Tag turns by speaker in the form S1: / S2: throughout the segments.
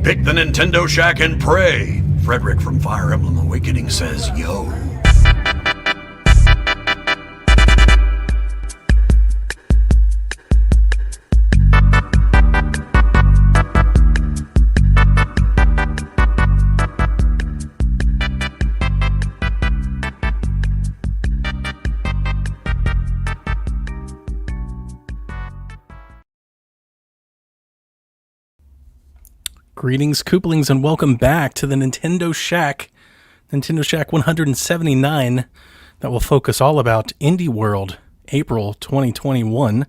S1: Pick the Nintendo Shack and pray. Frederick from Fire Emblem Awakening says, yo.
S2: Greetings, Kooplings, and welcome back to the Nintendo Shack 179, that will focus all about Indie World, April 2021.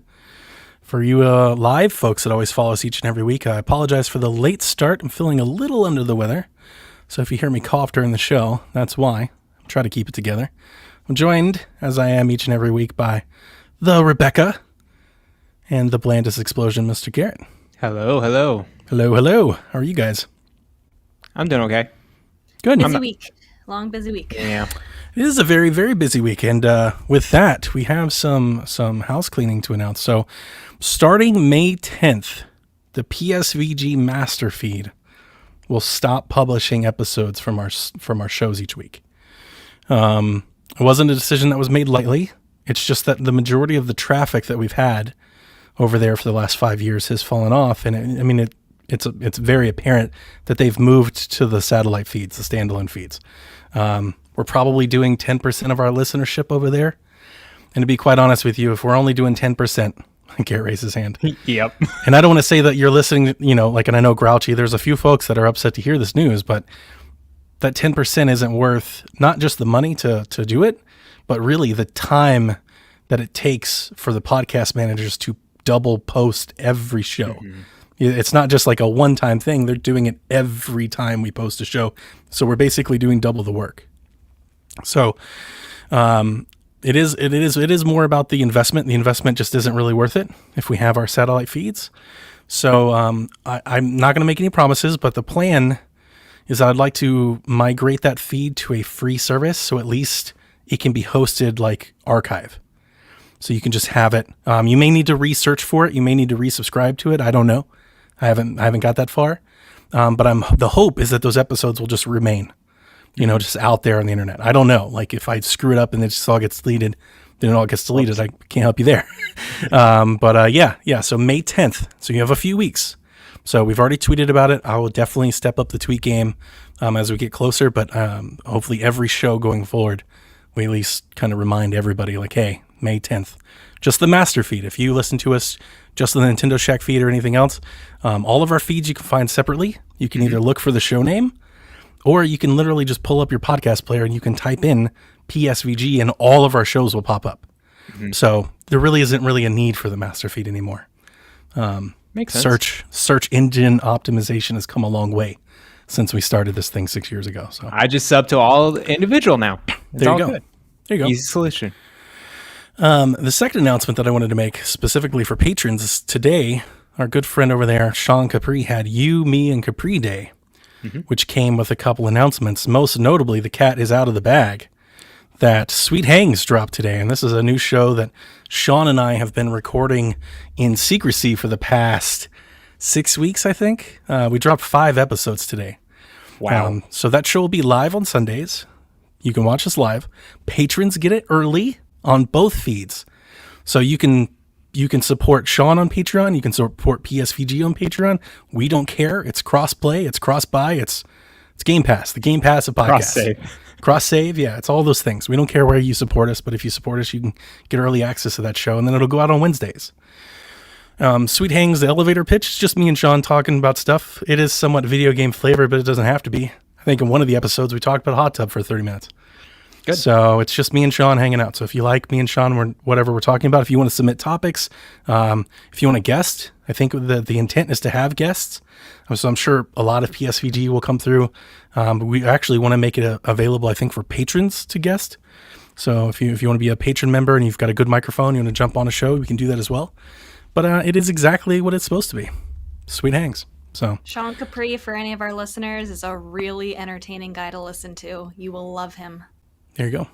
S2: For you live folks that always follow us each and every week, I apologize for the late start. I'm feeling a little under the weather, so if you hear me cough during the show, that's why. I'll try to keep it together. I'm joined, as I am each and every week, by the Rebecca and the blandest explosion, Mr. Garrett.
S3: Hello, hello.
S2: Hello, hello. How are you guys?
S3: I'm doing okay.
S2: Good.
S4: Busy week. Long, busy week.
S3: Yeah.
S2: It is a very, very busy week. And with that, we have some house cleaning to announce. So starting May 10th, the PSVG master feed will stop publishing episodes from our shows each week. It wasn't a decision that was made lightly. It's just that the majority of the traffic that we've had over there for the last 5 years has fallen off. And it's very apparent that they've moved to the satellite feeds, the standalone feeds. We're probably doing 10% of our listenership over there. And to be quite honest with you, if we're only doing 10%, Garrett raised his hand.
S3: Yep.
S2: And I don't want to say that you're listening, and I know Grouchy, there's a few folks that are upset to hear this news, but that 10% isn't worth not just the money to do it, but really the time that it takes for the podcast managers to double post every show. Mm-hmm. It's not just like a one-time thing. They're doing it every time we post a show. So we're basically doing double the work. So it is more about the investment. The investment just isn't really worth it if we have our satellite feeds. So I'm not going to make any promises, but the plan is I'd like to migrate that feed to a free service, so at least it can be hosted like archive. So you can just have it. You may need to research for it. You may need to resubscribe to it. I don't know. I haven't got that far. But the hope is that those episodes will just remain, just out there on the internet. I don't know. Like if I screw it up and it just all gets deleted, then it all gets deleted. I can't help you there. Yeah. So May 10th. So you have a few weeks. So we've already tweeted about it. I will definitely step up the tweet game as we get closer. But hopefully every show going forward, we at least kind of remind everybody like, hey, May 10th, just the master feed. If you listen to us just the Nintendo Shack feed or anything else, all of our feeds you can find separately. You can either look for the show name, or you can literally just pull up your podcast player and you can type in PSVG and all of our shows will pop up. Mm-hmm. So there really isn't really a need for the master feed anymore.
S3: Makes sense.
S2: Search engine optimization has come a long way since we started this thing 6 years ago. So
S3: I just sub to all individual now.
S2: There you go. Good. There you go.
S3: Easy solution.
S2: The second announcement that I wanted to make specifically for patrons is today, our good friend over there, Sean Capri, had You, Me, and Capri Day, which came with a couple announcements. Most notably, the cat is out of the bag. That Sweet Hangs dropped today, and this is a new show that Sean and I have been recording in secrecy for the past 6 weeks, I think. We dropped 5 episodes today.
S3: Wow.
S2: So that show will be live on Sundays. You can watch us live. Patrons get it early on both feeds. So you can support Sean on Patreon. You can support PSVG on Patreon. We don't care. It's cross-play. It's cross-buy. It's Game Pass. The Game Pass of podcasts.
S3: Cross-save.
S2: Cross-save, yeah. It's all those things. We don't care where you support us, but if you support us, you can get early access to that show, and then it'll go out on Wednesdays. Sweet Hangs, the elevator pitch. It's just me and Sean talking about stuff. It is somewhat video game flavored, but it doesn't have to be. I think in one of the episodes, we talked about a hot tub for 30 minutes. Good. So it's just me and Sean hanging out. So if you like me and Sean, whatever we're talking about, if you want to submit topics, if you want a guest, I think the intent is to have guests. So I'm sure a lot of PSVG will come through. But we actually want to make it available, I think, for patrons to guest. So if you want to be a patron member and you've got a good microphone, you want to jump on a show, we can do that as well. But it is exactly what it's supposed to be. Sweet Hangs. So
S4: Sean Capri, for any of our listeners, is a really entertaining guy to listen to. You will love him.
S2: There you go.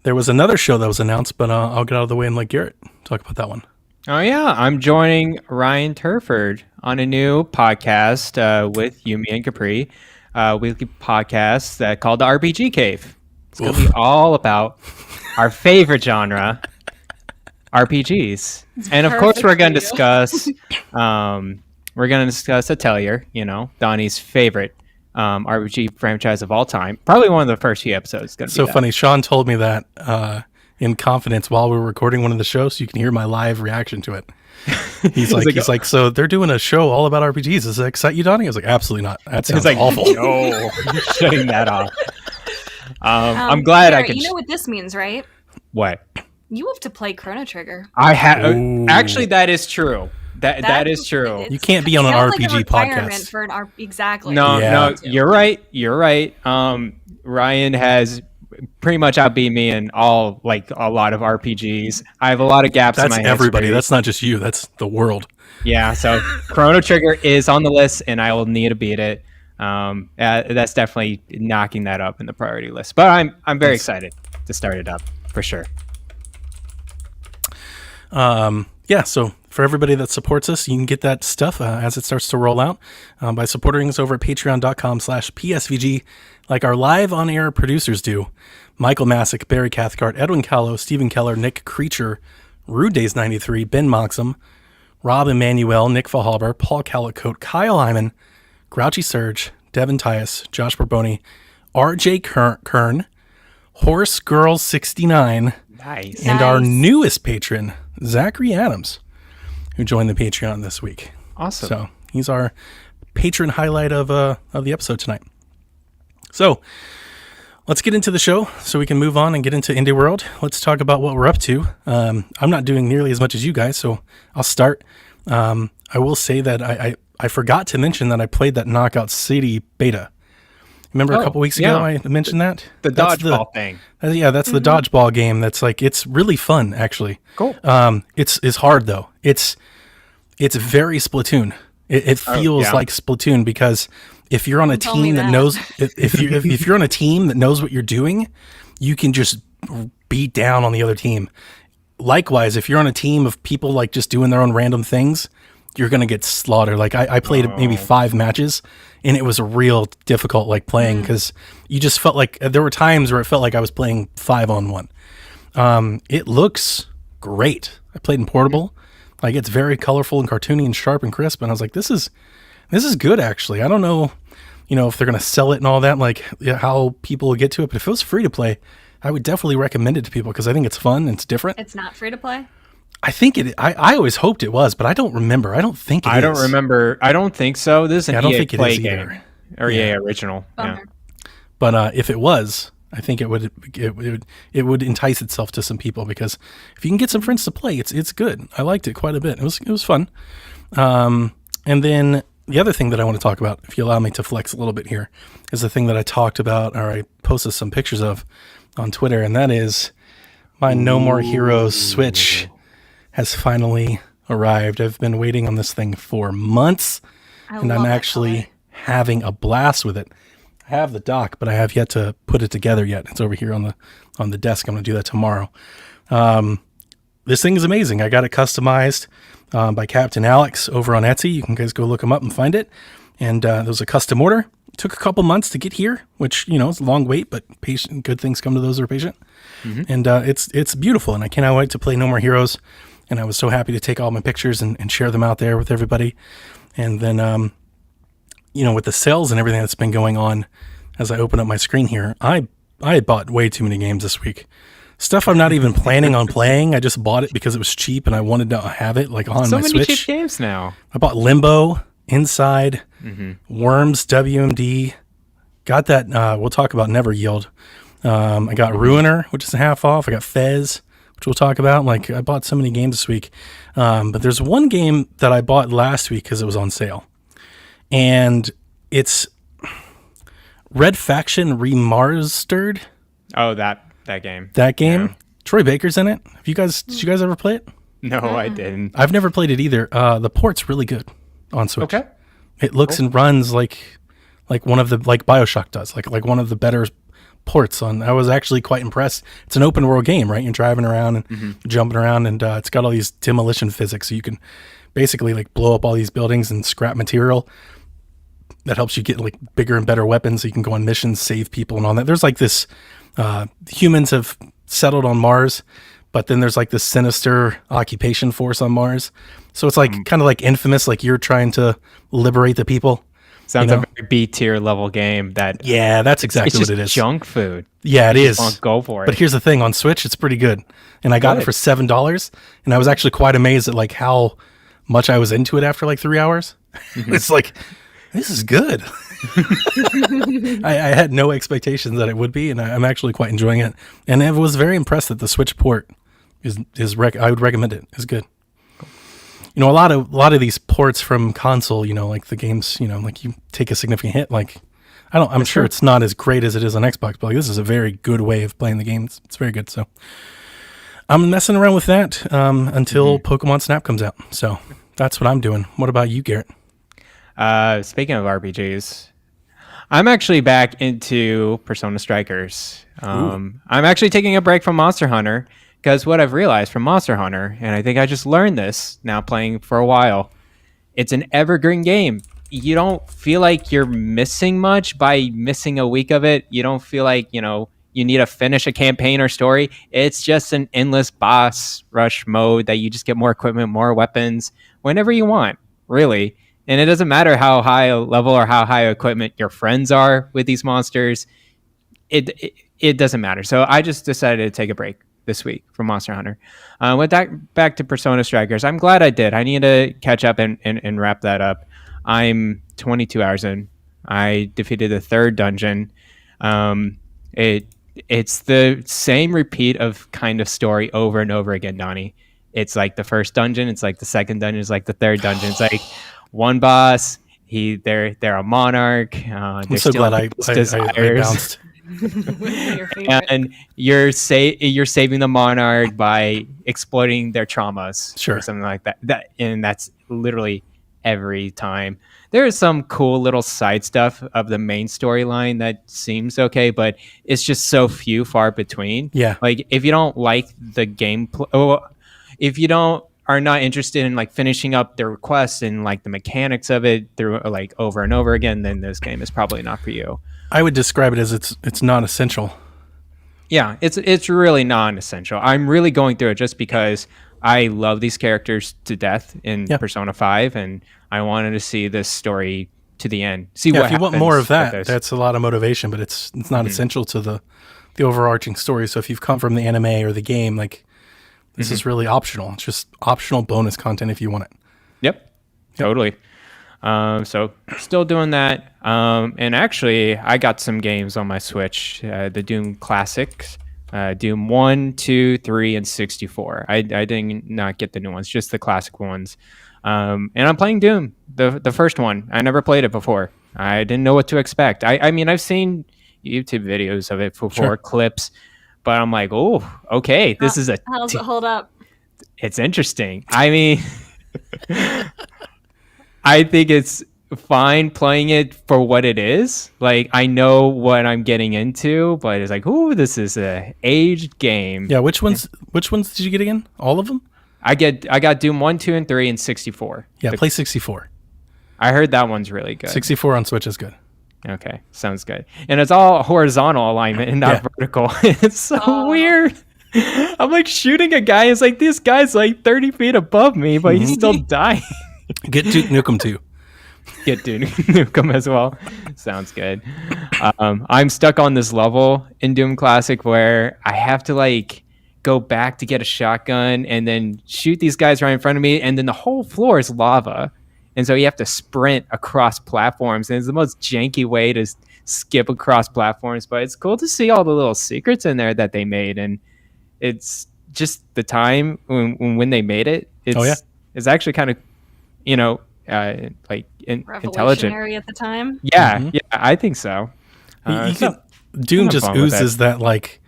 S2: There was another show that was announced, but I'll get out of the way and let Garrett talk about that one.
S3: Oh yeah, I'm joining Ryan Turford on a new podcast with Yumi and Capri, weekly podcast called the RPG Cave. It's going to be all about our favorite genre, RPGs, and of course we're going to discuss Atelier, Donnie's favorite RPG franchise of all time. Probably one of the first few episodes.
S2: So funny. Sean told me that in confidence while we were recording one of the shows, so you can hear my live reaction to it. He's like, so they're doing a show all about RPGs. Does that excite you, Donnie? I was like, absolutely not. That sounds awful.
S3: No, you're shutting that off. I'm glad
S4: Pierre,
S3: I can.
S4: You know what this means, right?
S3: What?
S4: You have to play Chrono Trigger.
S3: I have. Actually, that is true. That is true.
S2: You can't be on an RPG podcast.
S4: For an exactly.
S3: No, you're right. You're right. Ryan has pretty much outbeat me in a lot of RPGs. I have a lot of gaps in my
S2: history. That's everybody. That's not just you. That's the world.
S3: Yeah. So Chrono Trigger is on the list, and I will need to beat it. That's definitely knocking that up in the priority list. But I'm very excited to start it up for sure.
S2: So for everybody that supports us, you can get that stuff as it starts to roll out by supporting us over at patreon.com/PSVG, like our live on-air producers do. Michael Masick, Barry Cathcart, Edwin Callow, Stephen Keller, Nick Creature, Rude Days 93, Ben Moxham, Rob Emanuel, Nick Fahalber, Paul Calicote, Kyle Hyman, Grouchy Surge, Devin Tyus, Josh Barboni, RJ Kern, Horse Girl 69,
S3: nice,
S2: and our newest patron, Zachary Adams, who joined the Patreon this week.
S3: Awesome.
S2: So he's our patron highlight of the episode tonight. So let's get into the show so we can move on and get into Indie World. Let's talk about what we're up to. I'm not doing nearly as much as you guys, so I'll start. I will say that I forgot to mention that I played that Knockout City beta. Remember a couple weeks ago I mentioned that?
S3: The dodgeball thing.
S2: That's the dodgeball game. That's it's really fun, actually.
S3: Cool.
S2: It's hard though. It's very Splatoon. It feels like Splatoon because if you're on a team that knows if you're on a team that knows what you're doing, you can just beat down on the other team. Likewise, if you're on a team of people just doing their own random things, you're gonna get slaughtered. I played maybe 5 matches, and it was real difficult playing because you just felt like there were times where it felt like I was playing 5-on-1. It looks great. I played in portable. It's very colorful and cartoony and sharp and crisp, and I was like, this is good actually. I don't know, if they're gonna sell it and all that, how people will get to it, but if it was free to play, I would definitely recommend it to people because I think it's fun and it's different.
S4: It's not free to play?
S2: I think it. I always hoped it was, but I don't remember. I don't think it is.
S3: I don't remember. I don't think so. This is an EA Play game
S2: either.
S3: Or EA original.
S4: Bummer.
S3: Yeah.
S2: But if it was, I think it would entice itself to some people because if you can get some friends to play, it's good. I liked it quite a bit. It was fun. And then the other thing that I want to talk about, if you allow me to flex a little bit here, is the thing that I talked about or I posted some pictures of on Twitter, and that is my No More Heroes Switch has finally arrived. I've been waiting on this thing for months, and I'm actually having a blast with it. I have the dock, but I have yet to put it together yet. It's over here on the desk. I'm going to do that tomorrow. This thing is amazing. I got it customized by Captain Alex over on Etsy. You can guys go look him up and find it. And there was a custom order. It took a couple months to get here, which it's a long wait, but patient. Good things come to those who are patient. Mm-hmm. And it's beautiful, and I cannot wait to play No More Heroes. And I was so happy to take all my pictures and share them out there with everybody. And then, with the sales and everything that's been going on, as I open up my screen here, I bought way too many games this week. Stuff I'm not even planning on playing. I just bought it because it was cheap and I wanted to have it on my Switch.
S3: So many cheap games now.
S2: I bought Limbo, Inside, Worms, WMD. Got that. We'll talk about Never Yield. I got Ruiner, which is half off. I got Fez, which we'll talk about. I bought so many games this week. But there's one game that I bought last week because it was on sale. And it's Red Faction Remastered.
S3: Oh, that game.
S2: That game.
S3: Yeah.
S2: Troy Baker's in it. Did you guys ever play it?
S3: No, I didn't.
S2: I've never played it either. The port's really good on Switch.
S3: Okay.
S2: It looks and runs like one of the BioShock does. Like one of the better ports on. I was actually quite impressed. It's an open world game, right? You're driving around and jumping around, and it's got all these demolition physics, so you can basically like blow up all these buildings and scrap material. That helps you get like bigger and better weapons, so you can go on missions, save people, and all that. There's like this humans have settled on Mars, but then there's like this sinister occupation force on Mars. So it's like kind of like Infamous, like you're trying to liberate the people.
S3: Sounds a very B tier level game.
S2: That's exactly what it is.
S3: Junk food.
S2: Yeah, it is.
S3: Go for it.
S2: But here's the thing: on Switch, it's pretty good, and I got it for $7, and I was actually quite amazed at like how much I was into it after like 3 hours. It's like, this is good. I had no expectations that it would be, and I'm actually quite enjoying it. And I was very impressed that the Switch port I would recommend it. It's good. A lot of these ports from console, like the games, like you take a significant hit. Like I'm sure it's not as great as it is on Xbox, but like this is a very good way of playing the game. It's very good. So I'm messing around with that until Pokemon Snap comes out. So that's what I'm doing. What about you, Garrett?
S3: Speaking of RPGs, I'm actually back into Persona Strikers. I'm actually taking a break from Monster Hunter because what I've realized from Monster Hunter, and I think I just learned this now playing for a while, it's an evergreen game. You don't feel like you're missing much by missing a week of it. You don't feel like, you need to finish a campaign or story. It's just an endless boss rush mode that you just get more equipment, more weapons, whenever you want, really. And it doesn't matter how high a level or how high equipment your friends are with these monsters. It doesn't matter. So I just decided to take a break this week from Monster Hunter. Went back to Persona Strikers. I'm glad I did. I need to catch up and wrap that up. I'm 22 hours in. I defeated the third dungeon. It's the same repeat of kind of story over and over again, Donnie. It's like the first dungeon. It's like the second dungeon. It's like the third dungeon. It's like one boss. They're a monarch.
S2: I'm so glad I bounced.
S4: And
S3: you're saving the monarch by exploiting their traumas,
S2: sure,
S3: or something like that. And that's literally every time. There is some cool little side stuff of the main storyline that seems okay, but it's just so few, far between.
S2: Yeah,
S3: like if you don't like the gameplay, if you are not interested in like finishing up the requests and like the mechanics of it through like over and over again, then this game is probably not for you.
S2: I would describe it as it's non-essential.
S3: Yeah, it's really non-essential. I'm really going through it just because I love these characters to death in Persona 5, and I wanted to see this story to the end. See what
S2: if you want more of that,
S3: this.
S2: That's a lot of motivation, but it's not essential to the overarching story. So if you've come from the anime or the game, like this is really optional. It's just optional bonus content if you want it.
S3: Yep. Totally. So still doing that. And actually, I got some games on my Switch. The Doom Classics, Doom 1, 2, 3, and 64. I did not get the new ones, just the classic ones. And I'm playing Doom, the first one. I never played it before. I didn't know what to expect. I mean, I've seen YouTube videos of it before, clips, but I'm like, oh, okay, this is
S4: how's it hold up?
S3: It's interesting. I mean, I think it's fine playing it for what it is. Like, I know what I'm getting into, but it's like, ooh, this is a aged game.
S2: Yeah, which ones did you get again? All of them?
S3: I got Doom 1, 2, and 3, and 64.
S2: Yeah, play 64.
S3: I heard that one's really good.
S2: 64 on Switch is good.
S3: Okay, sounds good. And it's all horizontal alignment and not vertical. It's so weird. I'm like shooting a guy. It's like, this guy's like 30 feet above me, but he's still dying.
S2: Get Duke Nukem too.
S3: Get Duke Nukem as well. Sounds good. I'm stuck on this level in Doom Classic where I have to like go back to get a shotgun and then shoot these guys right in front of me, and then the whole floor is lava. And so you have to sprint across platforms, and it's the most janky way to skip across platforms, but it's cool to see all the little secrets in there that they made. And it's just the time when they made it. It's actually kind of, like intelligent
S4: at the time.
S3: Yeah, I think so.
S2: Doom just oozes that like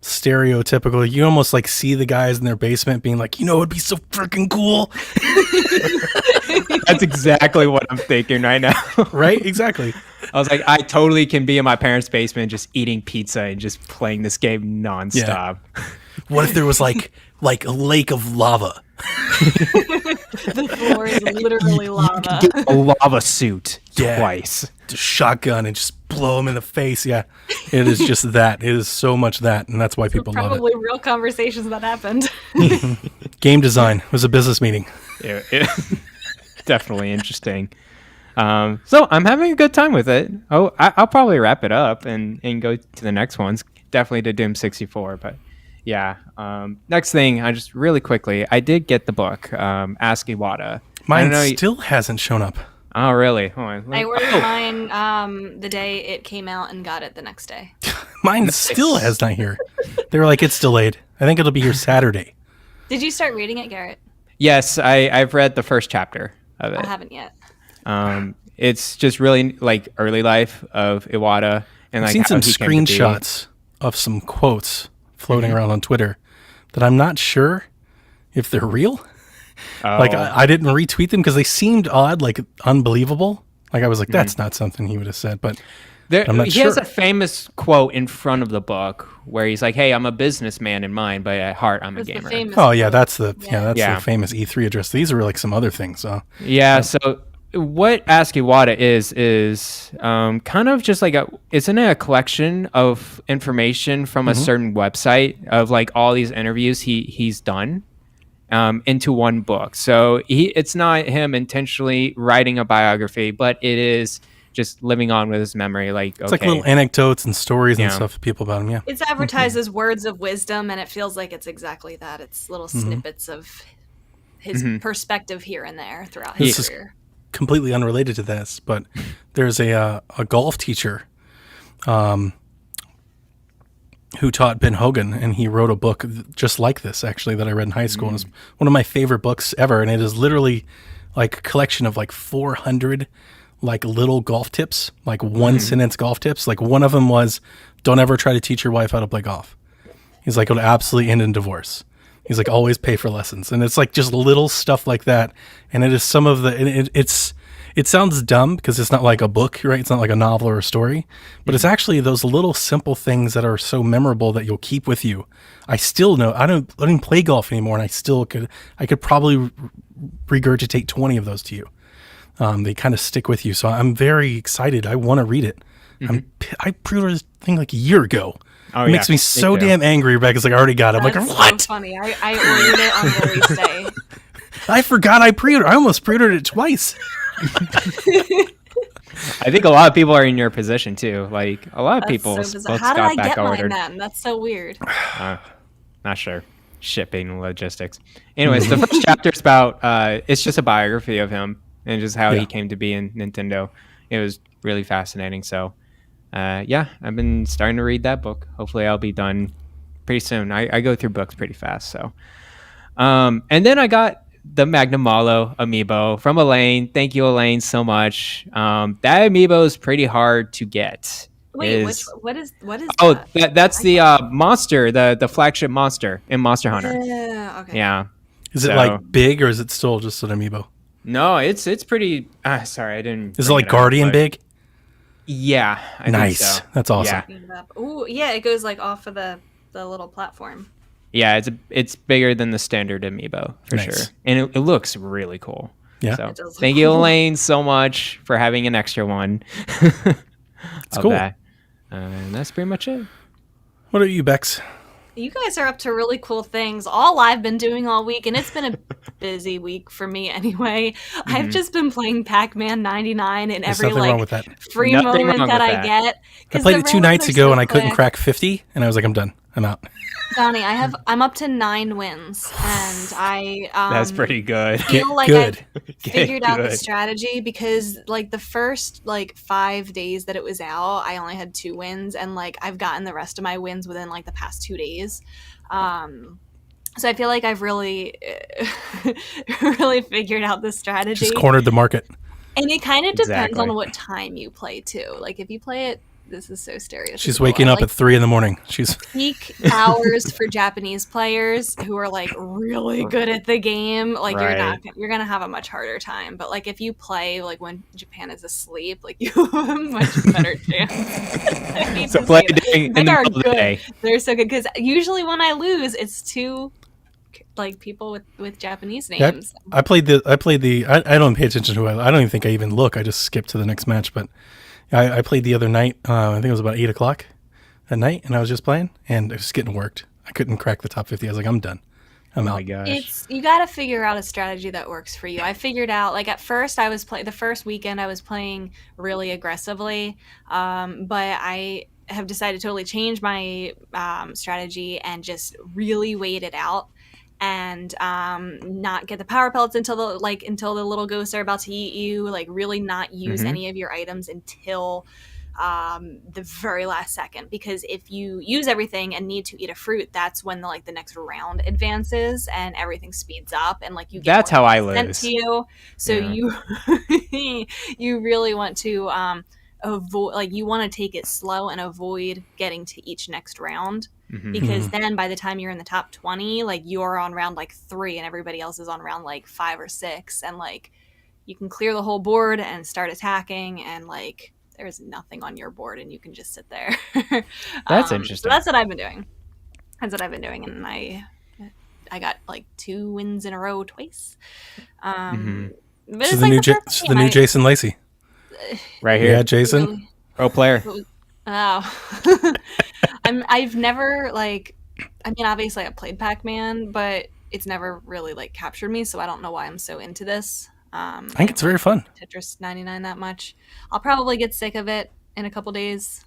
S2: stereotypical. You almost like see the guys in their basement being like, it'd be so freaking cool.
S3: That's exactly what I'm thinking right now.
S2: Right? Exactly.
S3: I was like, I totally can be in my parents' basement just eating pizza and just playing this game nonstop.
S2: What if there was like a lake of lava?
S4: The floor is literally lava.
S3: Get a lava suit
S2: Yeah.
S3: twice.
S2: Just shotgun and just blow him in the face. Yeah, it is just that. It is so much that, and that's why people love
S4: Probably real conversations that happened.
S2: it. Game design was a business meeting.
S3: Definitely interesting. So I'm having a good time with it. Oh, I'll probably wrap it up and go to the next ones. Definitely to Doom 64, but yeah. Next thing, I just really quickly, I did get the book, ASCIIWATA.
S2: Mine still hasn't shown up.
S3: Oh, really? Hold on.
S4: I ordered mine the day it came out and got it the next day.
S2: Mine still has not here. They were like, it's delayed. I think it'll be here Saturday.
S4: Did you start reading it, Garrett?
S3: Yes, I've read the first chapter of it.
S4: I haven't yet.
S3: It's just really like early life of Iwata and
S2: I've
S3: like
S2: seen
S3: how
S2: some
S3: he came to be.
S2: screenshots of some quotes floating around on Twitter that I'm not sure if they're real.
S3: Oh.
S2: Like I didn't retweet them because they seemed odd, like unbelievable. Like I was like, that's not something he would have said, but I'm not
S3: he
S2: sure.
S3: has a famous quote in front of the book where he's like, "Hey, I'm a businessman in mind, but at heart, I'm a
S4: That's the
S3: gamer."
S4: famous
S2: Oh yeah,
S4: quote.
S2: that's the
S3: Yeah.
S2: the famous E3 address. These are like some other things. So
S3: Yeah. So what ASCIIWATA is kind of just like isn't it a collection of information from a certain website of like all these interviews he's done into one book. So it's not him intentionally writing a biography, but it is just living on with his memory. Like
S2: it's like little anecdotes and stories and
S3: Yeah.
S2: stuff of people about him. Yeah.
S4: It's advertised as words of wisdom, and it feels like it's exactly that. It's little snippets of his perspective here and there throughout his
S2: This is
S4: career.
S2: completely unrelated to this, but there's a golf teacher who taught Ben Hogan, and he wrote a book just like this, actually, that I read in high school. And it's one of my favorite books ever, and it is literally like a collection of like 400 like little golf tips, like one sentence golf tips. Like one of them was, don't ever try to teach your wife how to play golf. He's like, it'll absolutely end in divorce. He's like, always pay for lessons. And it's like just little stuff like that. And it is some of the, and it sounds dumb because it's not like a book, right? It's not like a novel or a story, but it's actually those little simple things that are so memorable that you'll keep with you. I still know, I don't even play golf anymore, and I could probably regurgitate 20 of those to you. They kind of stick with you. So I'm very excited. I want to read it. I pre-ordered this thing like a year ago.
S3: Oh,
S2: It makes me so damn angry, Rebecca's like, I already got it. I'm like,
S4: That's
S2: what?
S4: so funny. I ordered it on release day.
S2: I forgot I pre-ordered. I almost pre-ordered it twice.
S3: I think a lot of people are in your position too. Like a lot of
S4: That's
S3: people
S4: so bizarre.
S3: books
S4: How did
S3: got
S4: I
S3: back
S4: get mine
S3: ordered.
S4: then? That's so weird.
S3: Not sure. Shipping logistics. Anyways, the first chapter is about it's just a biography of him and just how he came to be in Nintendo. It was really fascinating. So yeah, I've been starting to read that book. Hopefully I'll be done pretty soon. I go through books pretty fast. So and then I got the Magnum Malo Amiibo from Elaine. Thank you, Elaine, so much. That Amiibo is pretty hard to get.
S4: Wait, what is that?
S3: That's the monster, the flagship monster in Monster Hunter.
S4: Yeah, okay.
S3: Yeah.
S2: Is it
S3: So-
S2: like big, or is it still just an amiibo?
S3: No, it's pretty. Sorry, I didn't.
S2: Is it
S3: bring
S2: like
S3: up,
S2: Guardian
S3: but-
S2: big?
S3: Yeah. I
S2: Nice.
S3: Think so.
S2: That's awesome.
S3: Yeah.
S4: Ooh, yeah, it goes like off of the little platform.
S3: Yeah, it's bigger than the standard Amiibo for
S2: Nice.
S3: sure, and it looks really cool.
S2: Yeah.
S3: So
S4: It does look
S3: thank you,
S4: cool.
S3: Elaine, so much for having an extra one. It's
S2: cool.
S3: And that's pretty much it.
S2: What are you, Bex?
S4: You guys are up to really cool things. All I've been doing all week, and it's been a busy week for me anyway. I've just been playing Pac-Man 99 in
S2: There's
S4: every
S2: nothing wrong
S4: like
S2: with that.
S4: free
S3: Nothing
S4: moment
S3: wrong
S4: that
S3: with
S4: I
S3: that.
S4: get.
S2: I
S4: 'Cause
S2: played
S4: the
S2: it 2
S4: rounds
S2: nights
S4: are
S2: ago,
S4: so
S2: and I couldn't
S4: quick.
S2: crack 50, and I was like, I'm done. I'm out.
S4: Donnie, I'm up to 9 wins, and I
S3: That's pretty good.
S4: feel like
S2: good.
S4: I've figured out the
S3: good.
S4: strategy because like the first like 5 days that it was out, I only had 2 wins, and like I've gotten the rest of my wins within like the past 2 days. So I feel like I've really really figured out the strategy.
S2: Just cornered the market.
S4: And it kind of depends
S3: Exactly.
S4: on what time you play too. Like if you play it this is so stereotypical.
S2: She's waking up
S4: Like,
S2: at 3 a.m. She's
S4: peak hours for Japanese players who are like really good at the game. Like you're gonna have a much harder time. But like if you play like when Japan is asleep, like you have a much better chance.
S3: So play in the middle of the day.
S4: They're so good because usually when I lose, it's to like people with Japanese names.
S2: I played the I don't pay attention to it. I don't even think I even look. I just skip to the next match. But I played the other night. I think it was about 8:00 at night, and I was just playing, and it was getting worked. I couldn't crack the top 50. I was like, I'm done. I'm out.
S3: Oh my gosh.
S4: You got to figure out a strategy that works for you. I figured out, like at first I was the first weekend I was playing really aggressively, but I have decided to totally change my strategy and just really wait it out and not get the power pellets until the little ghosts are about to eat you. Like really not use any of your items until the very last second, because if you use everything and need to eat a fruit, that's when the next round advances and everything speeds up and like you get
S3: That's
S4: more
S3: how I
S4: sent
S3: lose.
S4: to you. So you you really want to avoid, like you want to take it slow and avoid getting to each next round, because then by the time you're in the top 20, like you're on round like 3 and everybody else is on round like 5 or 6, and like you can clear the whole board and start attacking, and like there's nothing on your board and you can just sit there.
S3: That's interesting.
S4: So that's what I've been doing. And I got like 2 wins in a row twice. But
S2: This
S4: it's
S2: is
S4: like
S2: the new Jason Lacey.
S3: Right here.
S2: Yeah, Jason.
S4: Really,
S3: Pro player.
S4: oh. I've never obviously I played Pac-Man, but it's never really like captured me, so I don't know why I'm so into this.
S2: I think it's very fun.
S4: Tetris 99 that much. I'll probably get sick of it in a couple days.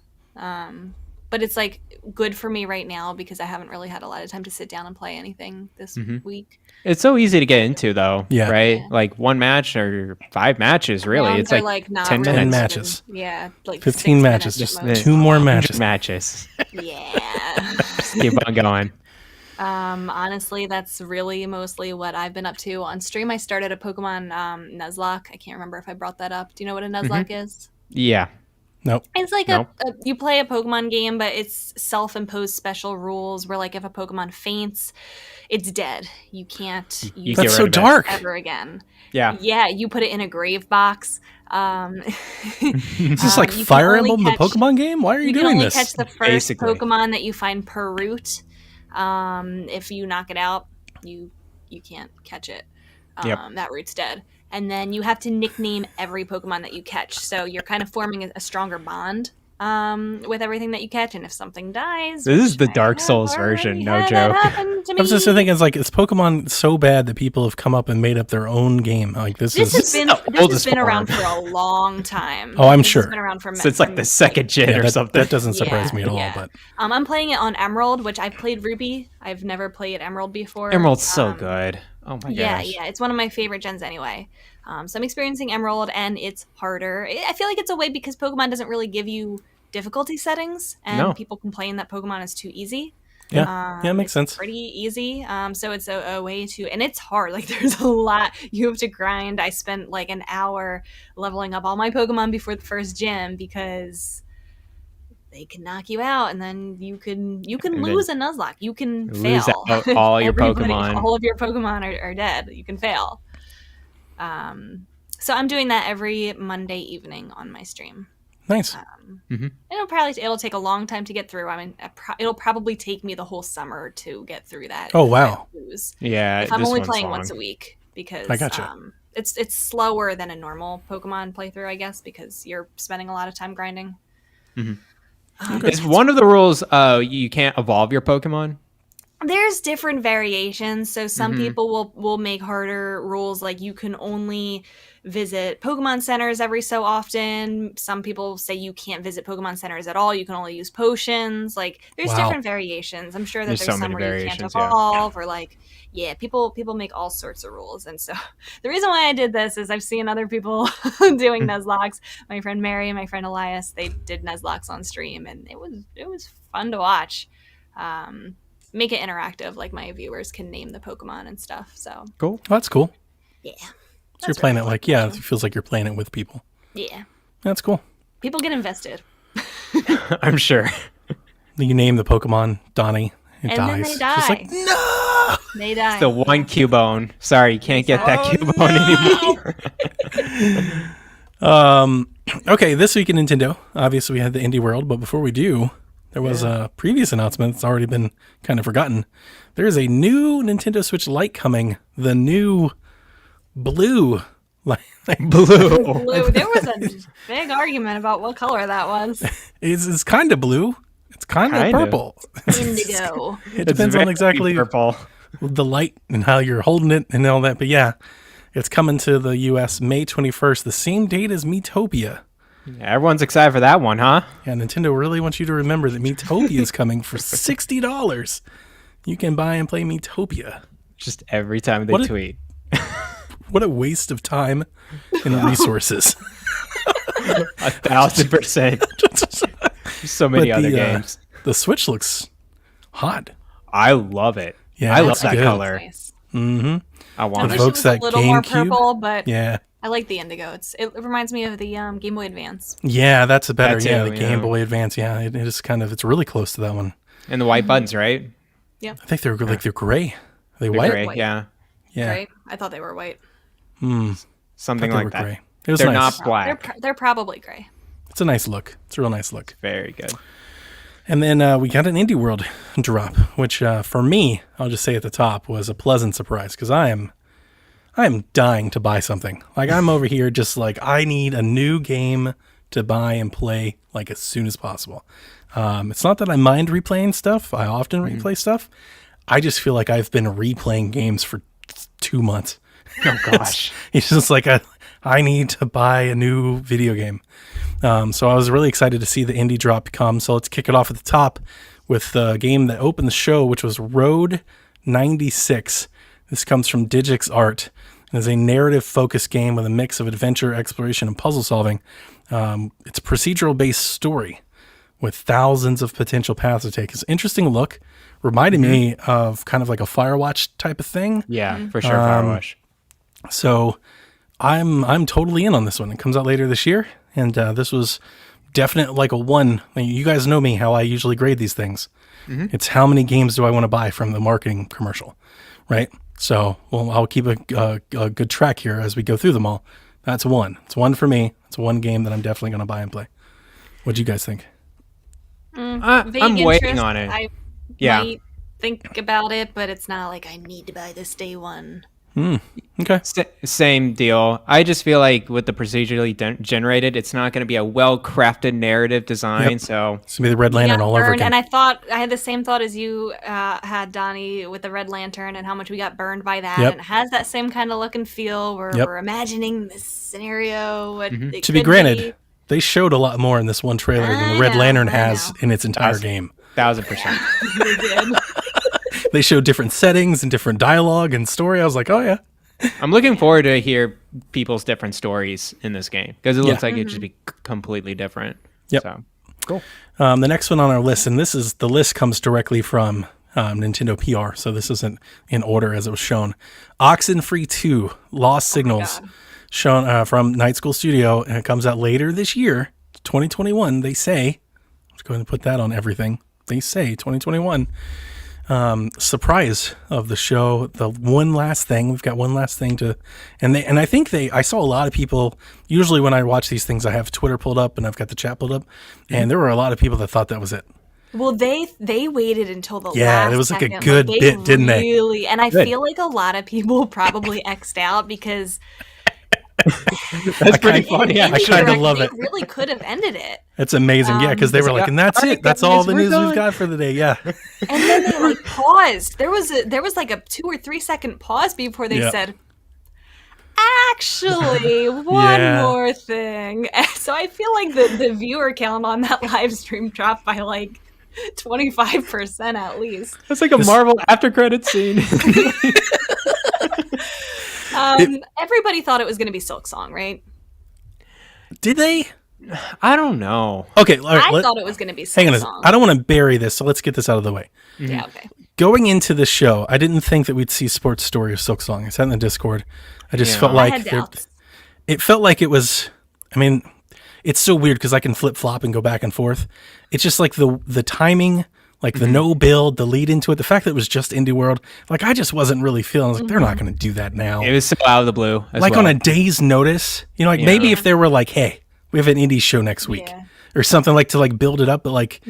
S4: But it's like good for me right now because I haven't really had a lot of time to sit down and play anything this week.
S3: It's so easy to get into though,
S2: Yeah.
S3: right?
S4: Yeah.
S3: Like 1 match or 5 matches, really.
S4: Rounds
S3: It's
S4: are,
S3: like
S4: not
S3: 10
S4: really
S2: minutes.
S4: even-
S2: matches.
S4: Yeah, like
S2: 15
S4: 6
S2: matches.
S4: minutes
S3: Just
S4: at most.
S2: 2 more matches.
S3: matches.
S4: Yeah.
S3: Keep on going.
S4: Honestly, that's really mostly what I've been up to. On stream, I started a Pokemon Nuzlocke. I can't remember if I brought that up. Do you know what a Nuzlocke is?
S3: Yeah.
S2: Nope.
S4: It's like
S3: Nope.
S4: you play a Pokemon game, but it's self-imposed special rules where like if a Pokemon faints, it's dead. You can't use
S3: get
S2: That's
S4: it
S2: so
S3: rid of it.
S2: dark.
S4: ever again.
S3: Yeah.
S4: Yeah, you put it in a grave box.
S2: Is this like
S4: you can
S2: Fire
S4: only
S2: Emblem, the
S4: catch-
S2: Pokemon game? Why are you
S4: You can
S2: doing
S4: only
S2: this?
S4: catch the first
S3: Basically.
S4: Pokemon that you find per route. If you knock it out, you can't catch it.
S3: Yep.
S4: That route's dead. And then you have to nickname every Pokemon that you catch. So you're kind of forming a stronger bond with everything that you catch. And if something dies,
S3: This is
S4: which
S3: the
S4: I
S3: Dark
S4: have
S3: Souls
S4: already
S3: version, no
S4: had that
S3: joke.
S4: happen to
S2: I was just
S4: me.
S2: thinking, it's like, is Pokemon so bad that people have come up and made up their own game? Like
S4: This has been
S3: oldest
S4: around
S3: form.
S4: for a long time.
S2: Oh, I'm
S4: This
S2: sure.
S4: Has been around for
S3: So it's like the second gen or
S2: that,
S3: something.
S2: that doesn't surprise me at all.
S4: Yeah.
S2: But
S4: I'm playing it on Emerald, which I've played Ruby. I've never played Emerald before.
S3: Emerald's so good. Oh my
S4: Yeah,
S3: gosh.
S4: yeah, it's one of my favorite gens anyway. So I'm experiencing Emerald, and it's harder. I feel like it's a way because Pokemon doesn't really give you difficulty settings, and
S3: No.
S4: people complain that Pokemon is too easy.
S2: yeah, it makes
S4: It's
S2: sense.
S4: pretty easy. So it's a way to, and it's hard. Like there's a lot you have to grind. I spent like an hour leveling up all my Pokemon before the first gym because they can knock you out, and then you can
S3: And
S4: lose a Nuzlocke. You can
S3: lose
S4: fail.
S3: out all your
S4: Everybody-
S3: Pokemon.
S4: All of your Pokemon are dead. You can fail. So I'm doing that every Monday evening on my stream.
S2: Nice.
S4: It'll take a long time to get through. I mean, it'll probably take me the whole summer to get through that.
S2: Oh,
S4: if I
S2: wow.
S4: lose.
S3: Yeah.
S4: If I'm
S3: this
S4: only
S3: one's
S4: playing
S3: long.
S4: once a week because
S2: I gotcha.
S4: it's slower than a normal Pokemon playthrough, I guess, because you're spending a lot of time grinding.
S3: Is one of the rules you can't evolve your Pokemon?
S4: There's different variations. So some people will make harder rules, like you can only visit Pokemon centers every so often. Some people say you can't visit Pokemon centers at all. You can only use potions. Like there's
S2: Wow.
S4: different variations. I'm sure that
S3: There's
S4: there's
S3: so
S4: some
S3: many
S4: where you can't
S3: variations, yeah.
S4: evolve or like, yeah, people make all sorts of rules. And so the reason why I did this is I've seen other people doing Nuzlocks. My friend Mary and my friend Elias, they did Nuzlocks on stream, and it was fun to watch. Make it interactive, like my viewers can name the Pokemon and stuff. So
S3: Cool.
S2: Well, that's cool.
S4: yeah,
S2: So you're
S4: That's
S2: playing
S4: what I
S2: it like,
S4: like
S2: yeah, it
S4: watching.
S2: feels like you're playing it with people.
S4: yeah,
S2: That's cool.
S4: people get invested.
S3: I'm sure.
S2: You name the Pokemon Donnie, it
S4: And
S2: dies.
S4: then they
S2: It's just like,
S4: die.
S2: no!
S4: They die.
S3: The one Cubone. Sorry, you can't get that Cubone anymore.
S2: Okay, this week in Nintendo, obviously we had the Indie World, but before we do, there was a previous announcement that's already been kind of forgotten. There is a new Nintendo Switch Lite coming, the new blue.
S3: Blue.
S4: Blue. There was a big argument about what color that was.
S2: It's kind of blue. It's kind of
S3: Kinda.
S2: purple.
S4: Indigo.
S2: It depends on exactly
S3: purple.
S2: the light and how you're holding it and all that. But yeah, it's coming to the US May 21st, the same date as Miitopia.
S3: Everyone's excited for that one, huh?
S2: Yeah, Nintendo really wants you to remember that Miitopia is coming for $60. You can buy and play Miitopia.
S3: Just every time they
S2: What a-
S3: tweet.
S2: What a waste of time and resources.
S3: 1,000%. So many
S2: But
S3: other games.
S2: The Switch looks hot.
S3: I love it.
S2: Yeah,
S3: I
S2: it
S3: love
S2: looks
S3: that
S2: good.
S3: color.
S4: Nice.
S2: Mm-hmm.
S3: I
S4: I
S3: want
S4: wish
S3: it.
S4: it
S2: Evokes
S4: was a
S2: that
S4: little more
S2: GameCube.
S4: purple, but
S2: Yeah.
S4: I like the indigo. It reminds me of the Game Boy Advance.
S2: Yeah, that's a better.
S3: That too,
S2: yeah, the Game
S3: yeah.
S2: Boy Advance. Yeah, it is kind of. It's really close to that one.
S3: And the white buttons, right?
S4: Yeah,
S2: I think they're like they're gray. Are they
S3: They're
S2: white?
S3: gray,
S4: White.
S3: yeah.
S2: Yeah.
S4: right. I thought they were white.
S3: Something
S2: They were
S3: like that.
S2: gray. It was
S3: They're
S2: nice.
S3: not black.
S4: They're probably gray.
S2: It's a nice look. It's a real nice look.
S3: Very good.
S2: And then we got an Indie World drop, which for me, I'll just say at the top, was a pleasant surprise because I am dying to buy something. Like I'm over here just like I need a new game to buy and play like as soon as possible. It's not that I mind replaying stuff. I often replay stuff. I just feel like I've been replaying games for 2 months.
S3: Oh, gosh.
S2: It's just like I need to buy a new video game. So I was really excited to see the indie drop come. So let's kick it off at the top with the game that opened the show, which was Road 96. This comes from Digix Art. It is a narrative-focused game with a mix of adventure, exploration, and puzzle solving. It's a procedural-based story with thousands of potential paths to take. It's an interesting look. Reminded me of kind of like a Firewatch type of thing.
S3: Yeah, for sure. Firewatch.
S2: So I'm totally in on this one. It comes out later this year, and this was definitely like a 1. I mean, you guys know me, how I usually grade these things. It's how many games do I want to buy from the marketing commercial, right? So I'll keep a good track here as we go through them all. That's 1. It's 1 for me. It's 1 game that I'm definitely going to buy and play. What do you guys think?
S3: I'm
S4: Vague
S3: waiting
S4: interest.
S3: on it.
S4: I
S3: Yeah.
S4: might think about it, but it's not like I need to buy this day one.
S2: Okay.
S3: Same deal. I just feel like with the procedurally generated, it's not going to be a well-crafted narrative design.
S2: Yep.
S3: So
S2: It's going to be the Red Lantern all over
S4: burned,
S2: again.
S4: and I had the same thought as you had, Donnie, with the Red Lantern and how much we got burned by that.
S2: Yep.
S4: And it has that same kind of look and feel where
S2: Yep.
S4: we're imagining this scenario. What it
S2: To be
S4: could
S2: granted, they showed a lot more in this one trailer than the Red Lantern has in its entire game.
S3: 1,000%.
S4: They did.
S2: They showed different settings and different dialogue and story. I was like, oh yeah.
S3: I'm looking forward to hear people's different stories in this game because it looks like it'd just be completely different.
S2: Yep.
S3: So, cool.
S2: The next one on our list, and the list comes directly from Nintendo PR, so this isn't in order as it was shown. Oxen Free 2, Lost Signals, shown from Night School Studio, and it comes out later this year, 2021. They say, let's go ahead and put that on everything. They say 2021. Surprise of the show. The one last thing we've got one last thing to, and I think I saw a lot of people. Usually when I watch these things, I have Twitter pulled up and I've got the chat pulled up, and there were a lot of people that thought that was it.
S4: Well, they waited until the
S2: Yeah,
S4: last
S2: it was like a
S4: second.
S2: good bit, didn't they?
S4: Really, and I
S3: Good.
S4: feel like a lot of people probably X'd out because
S3: That's pretty funny.
S2: I kinda love it.
S4: They really could have ended it.
S2: It's amazing, yeah, because they were like, and that's it. That's all the news we've got for the day. Yeah,
S4: And then they like paused. There was like a 2 or 3 second pause before they
S2: Yeah.
S4: said, "Actually, one
S2: Yeah.
S4: more thing." And so I feel like the viewer count on that live stream dropped by like 25% at least.
S3: That's like a Marvel after credit scene.
S4: Everybody thought it was going to be Silksong, right?
S2: did they?
S3: I don't know.
S2: Okay, all right,
S4: I thought it was going to be
S2: hang on.
S4: Silksong.
S2: I don't want to bury this, so let's get this out of the way.
S4: Yeah, okay.
S2: Going into the show, I didn't think that we'd see Sports Story of Silksong. I said in the Discord. I just
S3: Yeah.
S2: felt
S4: I
S2: like
S4: had doubts.
S2: it felt like it was. I mean, it's so weird because I can flip flop and go back and forth. It's just like the timing, like the no build, the lead into it, the fact that it was just Indie World, like I just wasn't really feeling. I was like, they're not going to do that now.
S3: It was so out of the blue.
S2: Like on a day's notice, like maybe if they were like, hey, we have an indie show next week or something, like to like build it up, but like.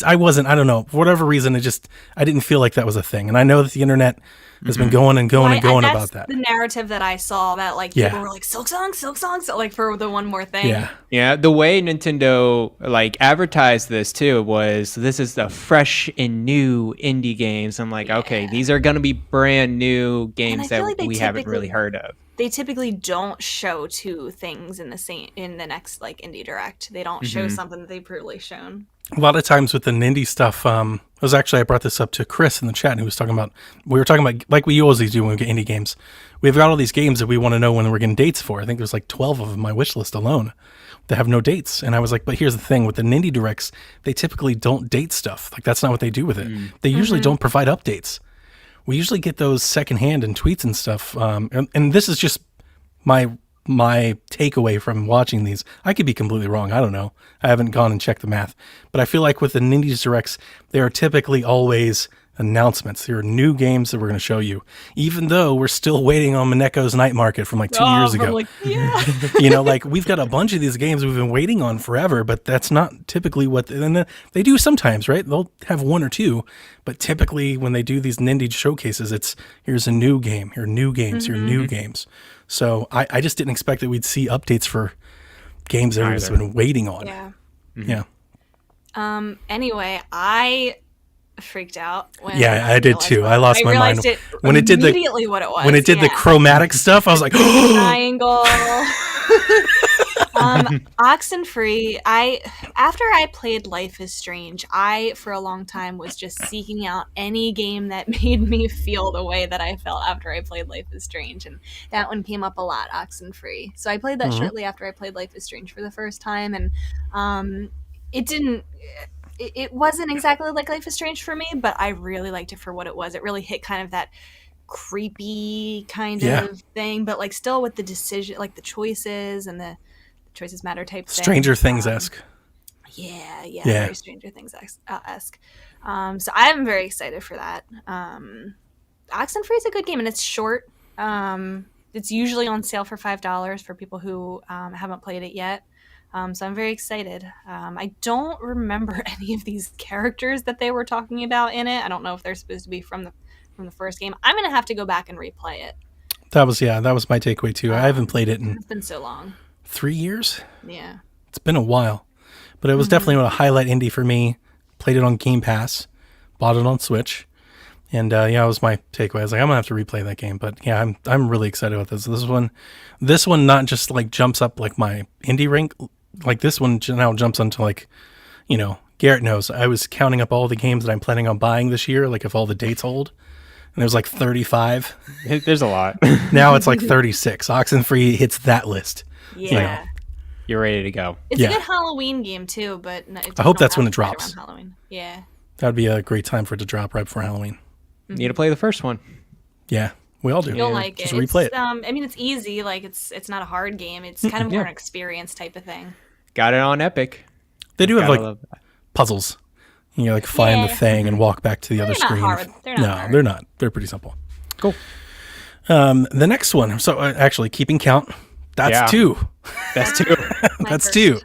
S2: I wasn't, I don't know, for whatever reason, I didn't feel like that was a thing. And I know that the internet has been going and going and going about that.
S4: The narrative that I saw that like people were like Silksong, so like for the one more thing.
S3: Yeah. The way Nintendo like advertised this too was this is the fresh and new indie games. I'm like, okay, these are going to be brand new games that like we haven't really heard of.
S4: They typically don't show two things in the next like indie direct. They don't show something that they've really shown.
S2: A lot of times with the indie stuff, I brought this up to Chris in the chat, and he was talking about, we were talking about, like we always do when we get indie games, we've got all these games that we want to know when we're getting dates for. I think there's like 12 of them on my wish list alone that have no dates. And I was like, but here's the thing, with the indie directs, they typically don't date stuff. Like that's not what they do with it. They usually don't provide updates. We usually get those secondhand in tweets and stuff. And this is just my takeaway from watching these. I could be completely wrong. I don't know. I haven't gone and checked the math. But I feel like with the Indies Directs, they are typically always announcements. There are new games that we're going to show you, even though we're still waiting on Mineko's Night Market from like 2 years ago.
S4: Like,
S2: like we've got a bunch of these games we've been waiting on forever, but that's not typically what they do sometimes, right? They'll have one or two, but typically when they do these indie showcases, it's here's a new game, here are new games, here are new games. So I just didn't expect that we'd see updates for games everybody's been waiting on. Yeah.
S4: Anyway, I freaked out when
S2: I did too. I lost my mind
S4: when it did immediately what it was.
S2: When it did the chromatic stuff, I was like,
S4: triangle. Oxen free. After I played Life is Strange, I for a long time was just seeking out any game that made me feel the way that I felt after I played Life is Strange, and that one came up a lot. Oxen free. So I played that shortly after I played Life is Strange for the first time, and it wasn't exactly like Life is Strange for me, but I really liked it for what it was. It really hit kind of that creepy kind of thing, but like still with the decision, like the choices and the choices matter type thing.
S2: Stranger Things-esque.
S4: Very Stranger Things-esque. So I'm very excited for that. Oxenfree is a good game, and it's short. It's usually on sale for $5 for people who haven't played it yet. So I'm very excited. I don't remember any of these characters that they were talking about in it. I don't know if they're supposed to be from the first game. I'm gonna have to go back and replay it.
S2: That was my takeaway too. I haven't played it in.
S4: It's been so long.
S2: 3 years.
S4: Yeah.
S2: It's been a while, but it was definitely a highlight indie for me. Played it on Game Pass, bought it on Switch, and it was my takeaway. I was like, I'm gonna have to replay that game. But yeah, I'm really excited about this. This one not just like jumps up like my indie rank. Like this one now jumps onto like, Garrett knows. I was counting up all the games that I'm planning on buying this year, like if all the dates hold. And there's like 35.
S3: There's a lot.
S2: Now it's like 36. Oxenfree hits that list.
S4: Yeah.
S3: You're ready to go.
S4: It's a good Halloween game too, but
S2: I hope that's when it drops.
S4: Halloween. Yeah.
S2: That would be a great time for it to drop right before Halloween.
S3: Need to play the first one.
S2: Yeah, we all do.
S4: You'll like
S2: Just
S4: it.
S2: replay it.
S4: I mean, it's easy. Like it's not a hard game. It's kind of more an experience type of thing.
S3: Got it on Epic.
S2: They do have like puzzles. Like find the thing and walk back to the other screen.
S4: They're not hard.
S2: They're not. They're pretty simple.
S3: Cool.
S2: The next one. So actually, keeping count. That's two.
S3: That's two.
S2: That's two.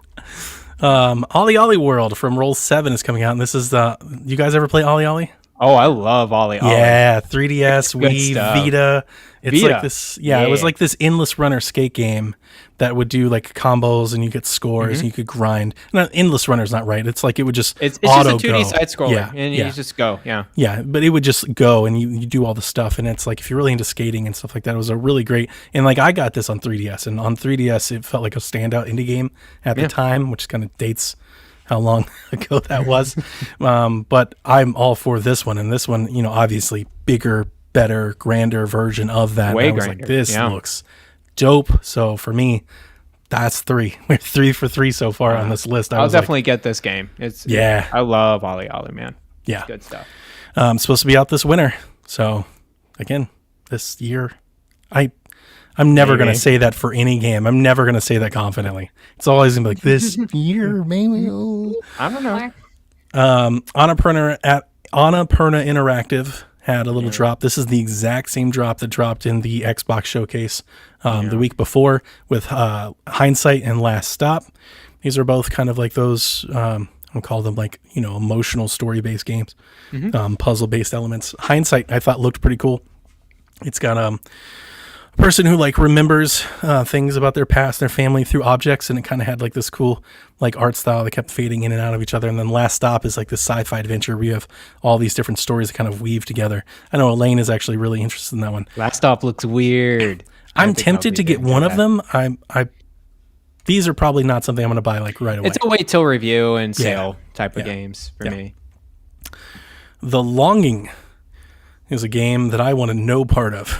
S2: Ollie World from Roll 7 is coming out, and this is you guys ever play Ollie?
S3: Oh, I love Ollie.
S2: Yeah, 3DS, Wii, Vita. It's
S3: Vita.
S2: like this. Yeah, it was like this endless runner skate game that would do like combos, and you get scores, and you could grind. Not endless runner's not right. It's like it would just
S3: it's
S2: auto
S3: just a 2D side scroller, and you just go.
S2: Yeah, but it would just go, and you do all the stuff, and it's like if you're really into skating and stuff like that, it was a really great. And like I got this on 3DS, and on 3DS it felt like a standout indie game at the time, which kind of dates how long ago that was. But I'm all for this one, and this one, obviously bigger, better, grander version of that.
S3: Way
S2: I was
S3: grander.
S2: like, this looks dope. So for me, that's 3. We're 3 for 3 so far on this list.
S3: I'll definitely get this game. I love Ollie, man.
S2: Yeah.
S3: It's good stuff.
S2: Supposed to be out this winter. So again, this year, I I'm never going to
S3: Maybe.
S2: say that for any game. I'm never going to say that confidently. It's always going to be like this year, maybe.
S3: I don't know.
S2: Annapurna Interactive had a little drop. This is the exact same drop that dropped in the Xbox showcase the week before with Hindsight and Last Stop. These are both kind of like those, I'll call them like, emotional story-based games, puzzle-based elements. Hindsight, I thought, looked pretty cool. It's got a person who like remembers things about their past, their family through objects, and it kind of had like this cool like art style that kept fading in and out of each other. And then Last Stop is like this sci-fi adventure where you have all these different stories that kind of weave together. I know Elaine is actually really interested in that one.
S3: Last Stop looks weird.
S2: I'm tempted to get one of them. These are probably not something I'm going to buy like right away.
S3: It's a wait till review and sale type of games for me.
S2: The Longing is a game that I wanted no part of.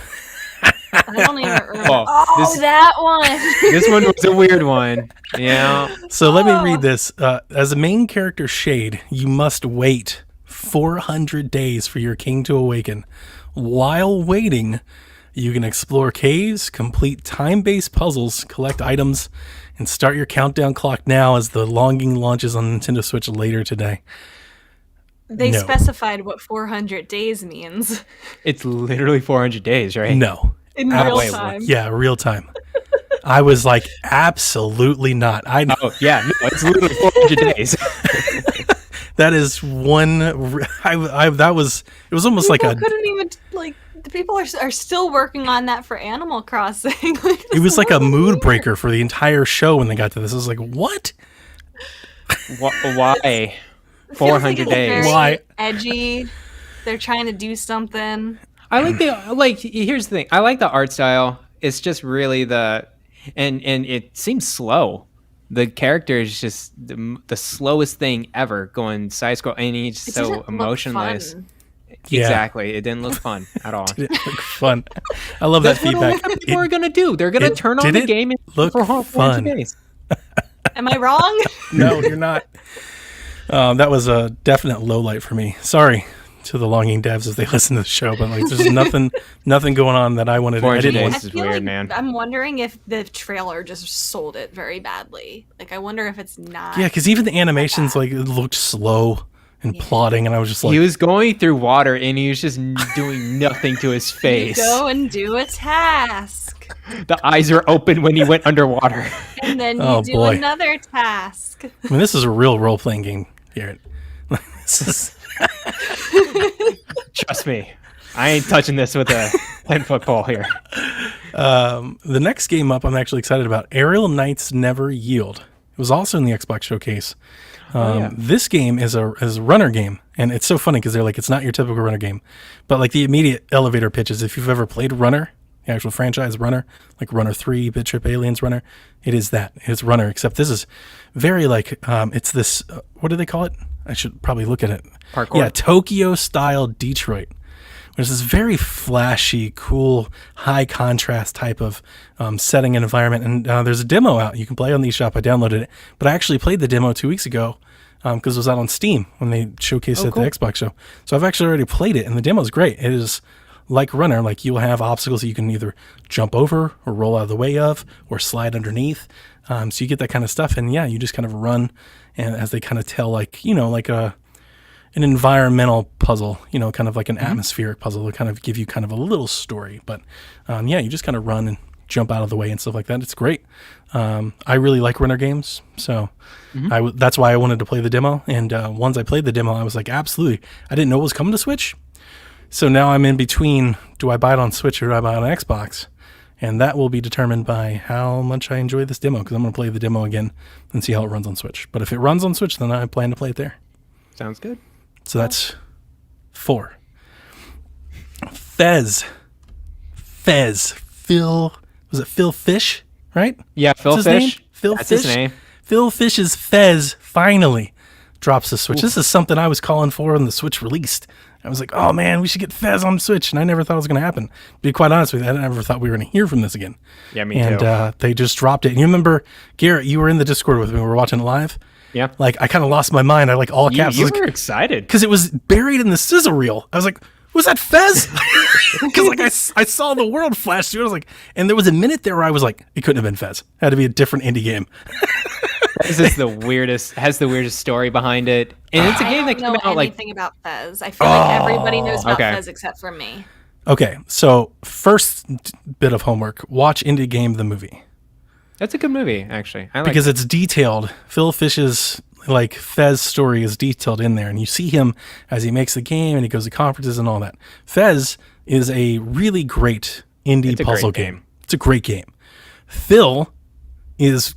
S4: I don't even remember.
S3: This-
S4: That one.
S3: This one was a weird one. Yeah.
S2: So let me read this. As a main character, Shade, you must wait 400 days for your king to awaken. While waiting, you can explore caves, complete time-based puzzles, collect items, and start your countdown clock now as the Longing launches on Nintendo Switch later today.
S4: They
S2: No.
S4: specified what 400 days means
S3: It's literally 400 days, right?
S2: No.
S4: in
S2: Ah,
S4: real
S3: wait,
S4: time.
S2: Yeah, real time. I was like, absolutely not. I know.
S3: Oh, yeah. No, it's literally 400 days.
S2: That is one. That was. It was almost like
S4: People
S2: a.
S4: couldn't even like. The people are still working on that for Animal Crossing. Like,
S2: It was like a
S4: really
S2: mood
S4: weird.
S2: breaker for the entire show when they got to this. I was like, what?
S3: Why?
S4: It feels
S3: 400
S4: it's
S3: days.
S4: very
S2: Why?
S4: Edgy. They're trying to do something.
S3: I like here's the thing. I like the art style. It's just really and it seems slow. The character is just the slowest thing ever going side scroll, and he's
S4: It
S3: so
S4: doesn't look
S3: emotionless.
S4: fun.
S2: Yeah.
S3: Exactly. It didn't look fun at all.
S2: Did it look fun? I love that
S3: That's what
S2: feedback.
S3: a lot of people are gonna do. They're gonna
S2: it-
S3: turn on
S2: did
S3: the
S2: it
S3: game and
S2: look
S3: for 400
S2: fun?
S3: days.
S4: Am I wrong?
S2: No, you're not. That was a definite low light for me. Sorry to the Longing devs as they listen to the show, but like, there's nothing going on that I wanted. I
S3: 400
S2: didn't
S3: days.
S2: want.
S3: This is weird, man.
S4: I'm wondering if the trailer just sold it very badly. Like, I wonder if it's not.
S2: Yeah, because even the animations like it looked slow and plodding, and I was just like,
S3: He was going through water and he was just doing nothing to his
S4: You
S3: face.
S4: go and do a task,
S3: The eyes are open when he went underwater.
S4: and then you
S2: Oh,
S4: do
S2: boy.
S4: another task.
S2: I mean, this is a real role playing game, Garrett. This is.
S3: Trust me, I ain't touching this with a 10-foot pole here.
S2: The next game up, I'm actually excited about. Aerial Knights Never Yield. It was also in the Xbox showcase.
S3: Yeah.
S2: This game is a runner game, and it's so funny because they're like, it's not your typical runner game, but like the immediate elevator pitches. If you've ever played Runner, the actual franchise Runner, like Runner 3, Bit Trip Aliens Runner, it is that. It's Runner, except this is very like, it's this, what do they call it? I should probably look at it.
S3: Parkour.
S2: Yeah, Tokyo style Detroit. There's this very flashy, cool, high contrast type of setting and environment. And there's a demo out you can play on the eShop. I downloaded it, but I actually played the demo 2 weeks ago because it was out on Steam when they showcased it at
S3: cool.
S2: the Xbox show. So I've actually already played it, and the demo's great. It is like Runner, like you'll have obstacles that you can either jump over or roll out of the way of or slide underneath. So you get that kind of stuff, and yeah, you just kind of run, and as they kind of tell, like like an environmental puzzle, kind of like an atmospheric puzzle to kind of give you kind of a little story. But yeah, you just kind of run and jump out of the way and stuff like that. It's great. I really like runner games, so that's why I wanted to play the demo. And once I played the demo, I was like, absolutely. I didn't know it was coming to Switch. So now I'm in between, do I buy it on Switch or do I buy it on Xbox? And that will be determined by how much I enjoy this demo, because I'm going to play the demo again and see how it runs on Switch. But if it runs on Switch, then I plan to play it there.
S3: Sounds good.
S2: So that's 4. Fez. Phil, was it Phil Fish, right?
S3: Yeah, Phil
S2: What's his name?
S3: Fish.
S2: Phil
S3: That's
S2: Fish.
S3: his name.
S2: Phil Fish's Fez finally drops the Switch. This is something I was calling for when the Switch released. I was like, oh man, we should get Fez on Switch. And I never thought it was going to happen. To be quite honest with you, I never thought we were going to hear from this again.
S3: Yeah, me
S2: and
S3: too.
S2: they just dropped it. And you remember, Garrett, you were in the Discord with me. We were watching it live.
S3: Yeah.
S2: Like, I kind of lost my mind. I like all caps.
S3: You
S2: I was
S3: were excited.
S2: because it was buried in the sizzle reel. I was like, Was that Fez? Because like I saw the world flash through. I was like, and there was a minute there where I was like, it couldn't have been Fez. It had to be a different indie game.
S3: This is the weirdest. Has the weirdest story behind it, and it's a game that came out like
S4: anything about Fez. I feel like everybody knows about Fez except for me.
S2: Okay, so first bit of homework: watch Indie Game the movie.
S3: That's a good movie, actually. I like
S2: because
S3: it.
S2: it's detailed. Phil Fish's like Fez story is detailed in there, and you see him as he makes the game and he goes to conferences and all that. Fez is a really great indie puzzle game. It's a great game. Phil is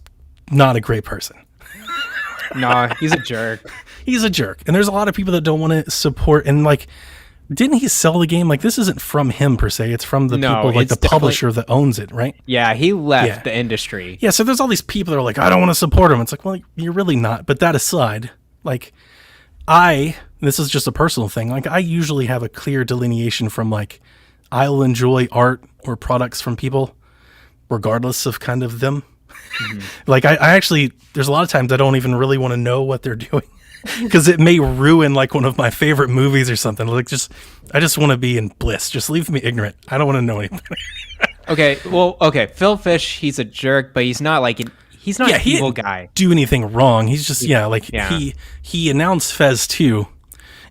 S2: not a great person.
S3: No, he's a jerk.
S2: He's a jerk, and there's a lot of people that don't want to support. And like, didn't he sell the game? Like, this isn't from him per se. It's from the people, like the publisher that owns it, right?
S3: Yeah, he left the industry.
S2: Yeah, so there's all these people that are like, I don't want to support him. It's like, well, you're really not. But that aside, like, this is just a personal thing. Like, I usually have a clear delineation from like, I'll enjoy art or products from people, regardless of kind of them. Like, I actually, there's a lot of times I don't even really want to know what they're doing. Because it may ruin like one of my favorite movies or something. Like, I just want to be in bliss. Just leave me ignorant. I don't want to know anything.
S3: Okay. Phil Fish, he's a jerk, but he's not like he's not an evil guy.
S2: Do anything wrong? He's just he announced Fez 2,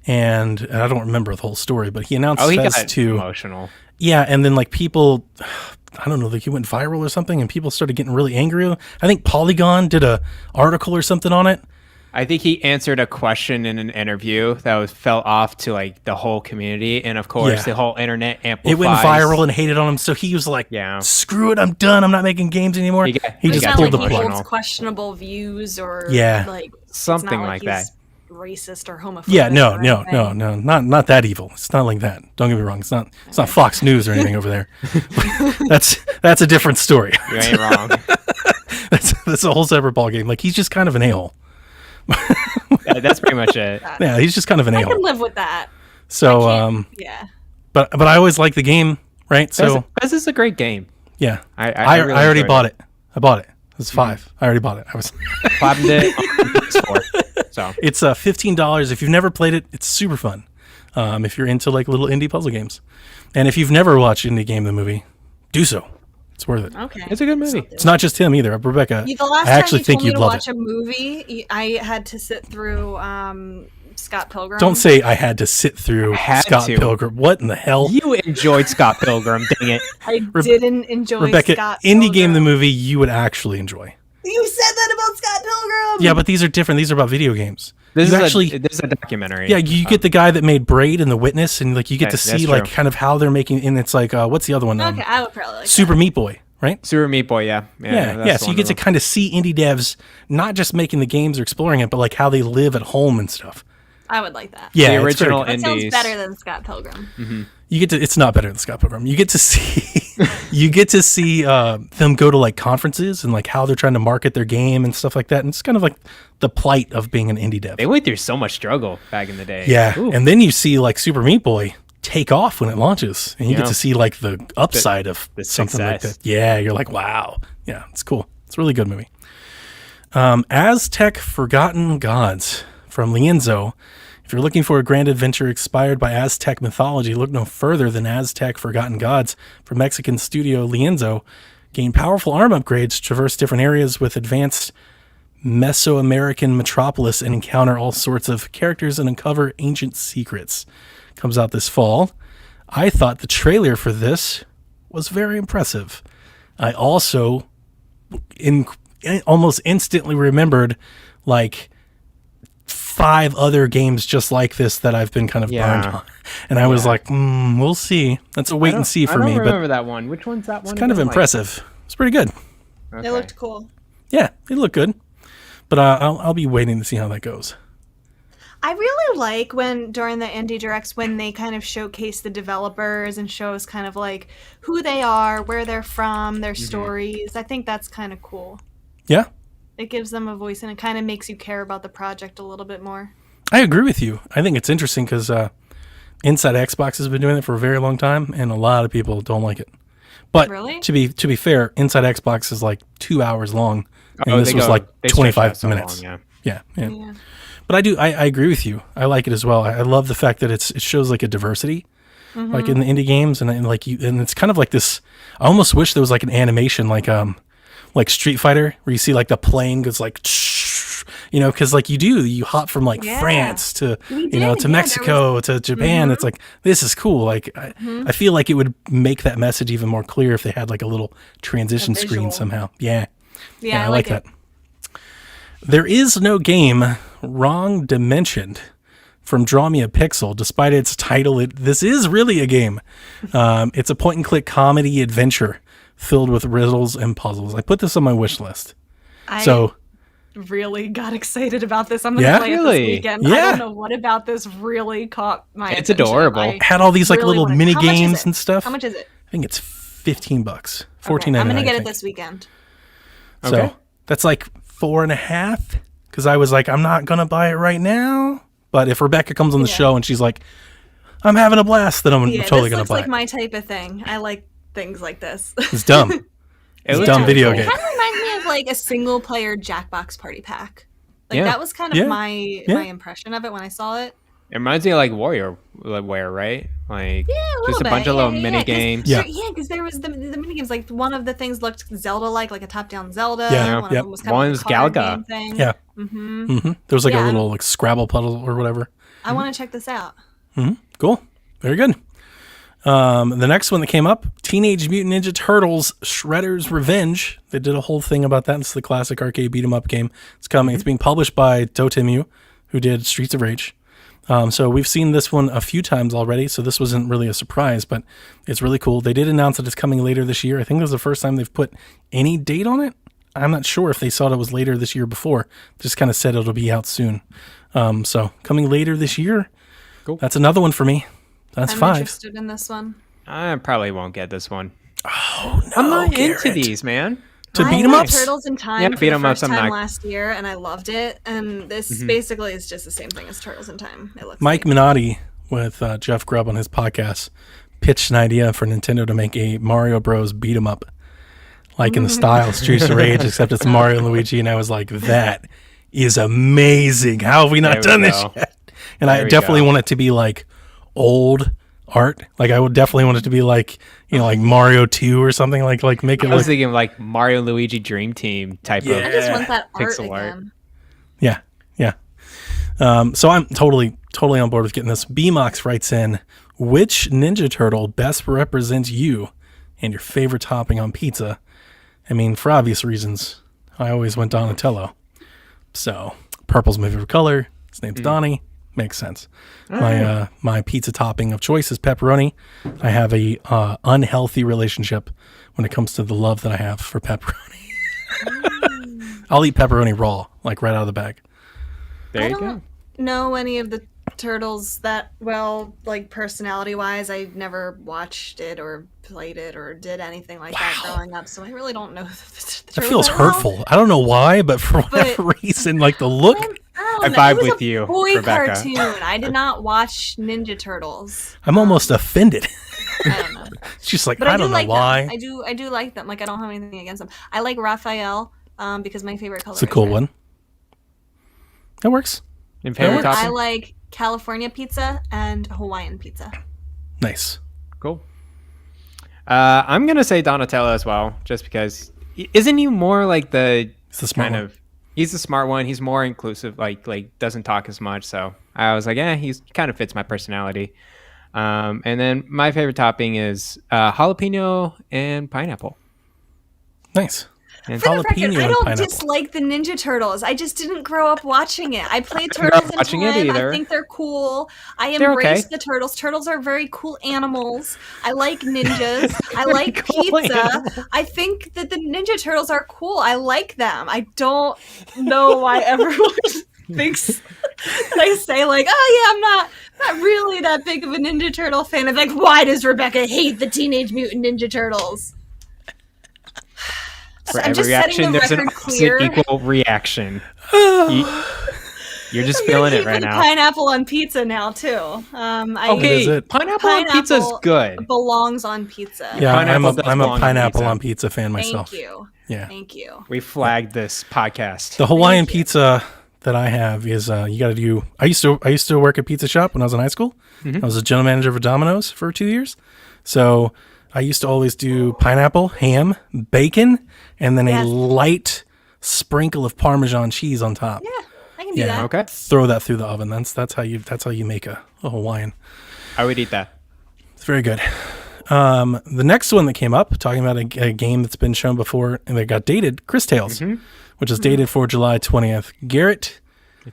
S2: and I don't remember the whole story, but he announced Fez 2.
S3: Emotional.
S2: Yeah, and then like people, I don't know, like he went viral or something, and people started getting really angry. I think Polygon did a article or something on it.
S3: I think he answered a question in an interview that fell off to like the whole community, and of course the whole internet amplifies. It
S2: went viral and hated on him, so he was like, "Screw it, I'm done. I'm not making games anymore." He just pulled the plug.
S4: Questionable views or like
S3: something like that.
S4: Racist or homophobic.
S2: Yeah, no, not that evil. It's not like that. Don't get me wrong. It's not Fox News or anything over there. That's a different story.
S3: You ain't wrong.
S2: That's a whole separate ballgame. Like, he's just kind of an a-hole.
S3: That's pretty much it.
S2: Yeah, he's just kind of an a-hole.
S4: I can live with that.
S2: So, but I always like the game, right? So
S3: Fez is a great game.
S2: Yeah,
S3: I really
S2: already bought it. I bought it. It's $5. I already bought it. I was
S3: clapping it on PS4. So
S2: it's $15. If you've never played it, it's super fun. If you're into like little indie puzzle games, and if you've never watched Indie Game the movie, do so. It's worth it.
S4: Okay,
S3: it's a good movie.
S2: It's not just him either, Rebecca.
S4: The last
S2: I actually
S4: time
S2: think you'd love it.
S4: Watch a movie, I had to sit through Scott Pilgrim.
S2: Don't say I had to sit through Scott Pilgrim. What in the hell?
S3: You enjoyed Scott Pilgrim, dang it.
S4: I didn't enjoy
S2: Rebecca,
S4: Scott
S2: Indie
S4: Pilgrim.
S2: Game the movie you would actually enjoy.
S4: You said that about Scott Pilgrim.
S2: Yeah, but these are different. These are about video games.
S3: This is a documentary.
S2: Yeah, you get the guy that made Braid and The Witness, and like you get to see like kind of how they're making. And it's like, what's the other one?
S4: Okay, I would probably like
S2: Super Meat Boy. Right?
S3: Super Meat Boy, yeah.
S2: So you get to kind of see indie devs not just making the games or exploring it, but like how they live at home and stuff.
S4: I would like that.
S2: Yeah,
S3: the original
S4: that
S3: indies.
S4: sounds better than Scott Pilgrim.
S3: Mm-hmm.
S2: It's not better than Scott Pilgrim. You get to see them go to like conferences and like how they're trying to market their game and stuff like that. And it's kind of like the plight of being an indie dev.
S3: They went through so much struggle back in the day.
S2: Yeah. Ooh. And then you see like Super Meat Boy take off when it launches, and you get to see like the upside of something
S3: success.
S2: like that. Yeah, you're like, wow. Yeah, it's cool. It's a really good movie. Aztec Forgotten Gods from Lienzo. If you're looking for a grand adventure inspired by Aztec mythology, look no further than Aztec Forgotten Gods from Mexican studio Lienzo. Gain powerful arm upgrades, traverse different areas with advanced Mesoamerican metropolis, and encounter all sorts of characters and uncover ancient secrets. Comes out this fall. I thought the trailer for this was very impressive. I also almost instantly remembered like 5 other games just like this that I've been kind of burned on. And I was like, we'll see. That's a wait and see for me.
S3: I don't remember that one. Which one's that one?
S2: It's kind of impressive. It's pretty good.
S4: Okay. It looked cool.
S2: Yeah, it looked good. But I'll be waiting to see how that goes.
S4: I really like when during the Indie Directs when they kind of showcase the developers and shows kind of like who they are, where they're from, their stories. I think that's kind of cool.
S2: Yeah.
S4: It gives them a voice and it kind of makes you care about the project a little bit more.
S2: I agree with you. I think it's interesting because Inside Xbox has been doing it for a very long time, and a lot of people don't like it. But
S4: really?
S2: to be fair, Inside Xbox is like 2 hours long, and this was like 25 minutes.
S3: Long,
S2: yeah. But I agree with you. I like it as well. I love the fact that it shows like a diversity. like in the indie games, and like and it's kind of like this. I almost wish there was like an animation, like Street Fighter, where you see like the plane goes like, because like you hop from like France to to Mexico to Japan. It's like, this is cool. Like I feel like it would make that message even more clear if they had like a little transition screen somehow. Yeah,
S4: I
S2: like that. There is no game wrong dimensioned from Draw Me a Pixel, despite its title. This is really a game. It's a point-and-click comedy adventure filled with riddles and puzzles. I put this on my wish list.
S4: I really got excited about this. I'm going to play it this weekend.
S2: Yeah.
S4: I don't know what about this really caught my attention.
S3: It's adorable.
S2: Had all these like little mini games and stuff.
S4: How much is it?
S2: I think it's $15, $14.99.
S4: Okay, I'm going to get it this weekend.
S2: So that's like 4.5. Because I was like, I'm not going to buy it right now. But if Rebecca comes on the show and she's like, I'm having a blast, then I'm totally going to buy it.
S4: This looks like my type of thing. I like things like this.
S2: It's dumb. It's a dumb video game.
S4: It kind of reminds me of like a single-player Jackbox Party Pack. Like that was kind of my impression of it when I saw it.
S3: It reminds me of like WarioWare, right? Like just a bunch of little mini games.
S4: Yeah, because there was the mini games. Like one of the things looked Zelda-like a top-down Zelda.
S2: Yeah,
S4: one of them was kind of like a card game thing.
S2: Yeah. There was like a little like Scrabble puzzle or whatever.
S4: I want to check this out.
S2: Cool. Very good. The next one that came up, Teenage Mutant Ninja Turtles Shredder's Revenge. They did a whole thing about that. It's the classic arcade beat 'em up game. It's coming. It's being published by Dotemu, who did Streets of Rage. So we've seen this one a few times already, so this wasn't really a surprise, but it's really cool. They did announce that it's coming later this year. I think this is the first time they've put any date on it. I'm not sure if they thought it was later this year before. Just kind of said it'll be out soon. So coming later this year. Cool. That's another one for me. That's 5.
S4: I'm interested in this one.
S3: I probably won't get this one.
S2: Oh, no,
S3: I'm not
S2: Garrett.
S3: into these, man.
S2: To beat 'em ups?
S4: Turtles in Time
S3: Yeah,
S4: for
S3: beat
S4: the
S3: 'em ups,
S4: first
S3: I'm
S4: time
S3: not-
S4: last year, and I loved it. And this basically is just the same thing as Turtles in Time. It looks
S2: Mike Minotti with Jeff Grubb on his podcast pitched an idea for Nintendo to make a Mario Bros. Beat 'em up, like in the style of Streets of Rage, except it's Mario and Luigi. And I was like, that is amazing. How have we not done this yet? And I definitely want it to be like old art. Like I would definitely want it to be like, like Mario 2 or something, like make it
S3: I was thinking like Mario and Luigi Dream Team type of
S4: I just want that art
S3: pixel art.
S4: again.
S2: Yeah. So I'm totally on board with getting this. BMox writes in, which Ninja Turtle best represents you and your favorite topping on pizza? I mean, for obvious reasons, I always went Donatello. So purple's my favorite color. His name's Donnie. Makes sense. My pizza topping of choice is pepperoni. I have a unhealthy relationship when it comes to the love that I have for pepperoni. I'll eat pepperoni raw, like right out of the bag.
S3: There you go.
S4: I don't know any of the turtles that well, like personality wise. I never watched it or played it or did anything like that growing up, so I really don't know.
S2: That feels hurtful. I don't know why, but for whatever reason, like the look.
S3: I vibe with you,
S4: boy
S3: Rebecca.
S4: Cartoon. I did not watch Ninja Turtles.
S2: I'm almost offended.
S4: I don't know.
S2: It's just like,
S4: But
S2: I don't know
S4: like
S2: why.
S4: them. I do like them. Like I don't have anything against them. I like Raphael because my favorite color.
S2: It's a cool one. That works.
S3: And favorite topping?
S4: I like California pizza and Hawaiian pizza.
S2: Nice.
S3: Cool. I'm gonna say Donatello as well, just because. Isn't he more like the
S2: smart one.
S3: He's the smart one. He's more inclusive. Like doesn't talk as much. So I was like, he kind of fits my personality. And then my favorite topping is jalapeno and pineapple.
S2: Nice.
S3: And
S4: For the record,
S2: jalapeno
S4: I
S2: and
S4: don't
S2: pineapple.
S4: dislike the Ninja Turtles. I just didn't grow up watching it. I played Turtles in
S3: watching it
S4: Time.
S3: either.
S4: I think they're cool. I
S3: They're
S4: embrace
S3: okay.
S4: the turtles. Turtles are very cool animals. I like ninjas. I like
S3: cool
S4: pizza.
S3: animals.
S4: I think that the Ninja Turtles are cool. I like them. I don't know why everyone thinks that I say like, oh yeah, I'm not really that big of a Ninja Turtle fan. I'm like, why does Rebecca hate the Teenage Mutant Ninja Turtles?
S3: For
S4: I'm
S3: every
S4: just
S3: reaction,
S4: setting the
S3: there's an
S4: record
S3: opposite
S4: clear.
S3: equal reaction. You're just feeling it right now.
S4: Pineapple on pizza now too.
S3: Okay,
S2: is it?
S3: pineapple on pizza is good.
S4: Belongs on pizza.
S2: Yeah,
S3: Pineapple does
S2: I'm a
S3: belong on
S2: pineapple
S3: pizza.
S2: on pizza fan myself.
S4: Thank you.
S2: Yeah.
S4: Thank you.
S3: We flagged this podcast.
S2: The Hawaiian
S4: Thank you.
S2: pizza that I have is you got to do. I used to work at pizza shop when I was in high school. I was a general manager for Domino's for 2 years. So I used to always do pineapple, ham, bacon, and then a light sprinkle of Parmesan cheese on top.
S4: Yeah, I can do that.
S3: Okay.
S2: Throw that through the oven. That's how you make a Hawaiian.
S3: I would eat that.
S2: It's very good. The next one that came up, talking about a game that's been shown before and that got dated, Chris Tales, which is dated for July 20th. Garrett,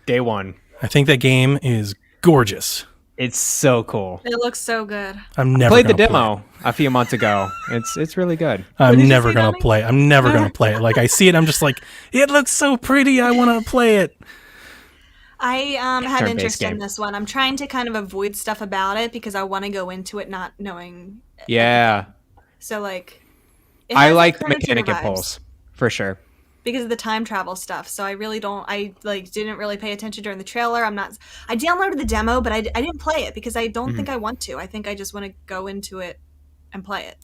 S3: Day one.
S2: I think that game is gorgeous.
S3: It's so cool.
S4: It looks so good.
S2: I'm never
S3: Played the
S2: gonna play
S3: demo a few months ago. It's really good.
S2: I'm never going to play. I'm never going to play it. Like I see it, I'm just like, it looks so pretty. I want to play it.
S4: I had
S3: Turn-based
S4: interest in
S3: game.
S4: this one. I'm trying to kind of avoid stuff about it because I want to go into it not knowing.
S3: Yeah.
S4: So like,
S3: I like the
S4: Chrono Trigger
S3: mechanic
S4: vibes
S3: impulse for sure.
S4: because of the time travel stuff. So I really don't. I like didn't really pay attention during the trailer. I downloaded the demo, but I didn't play it because I don't think I want to. I think I just want to go into it and play it.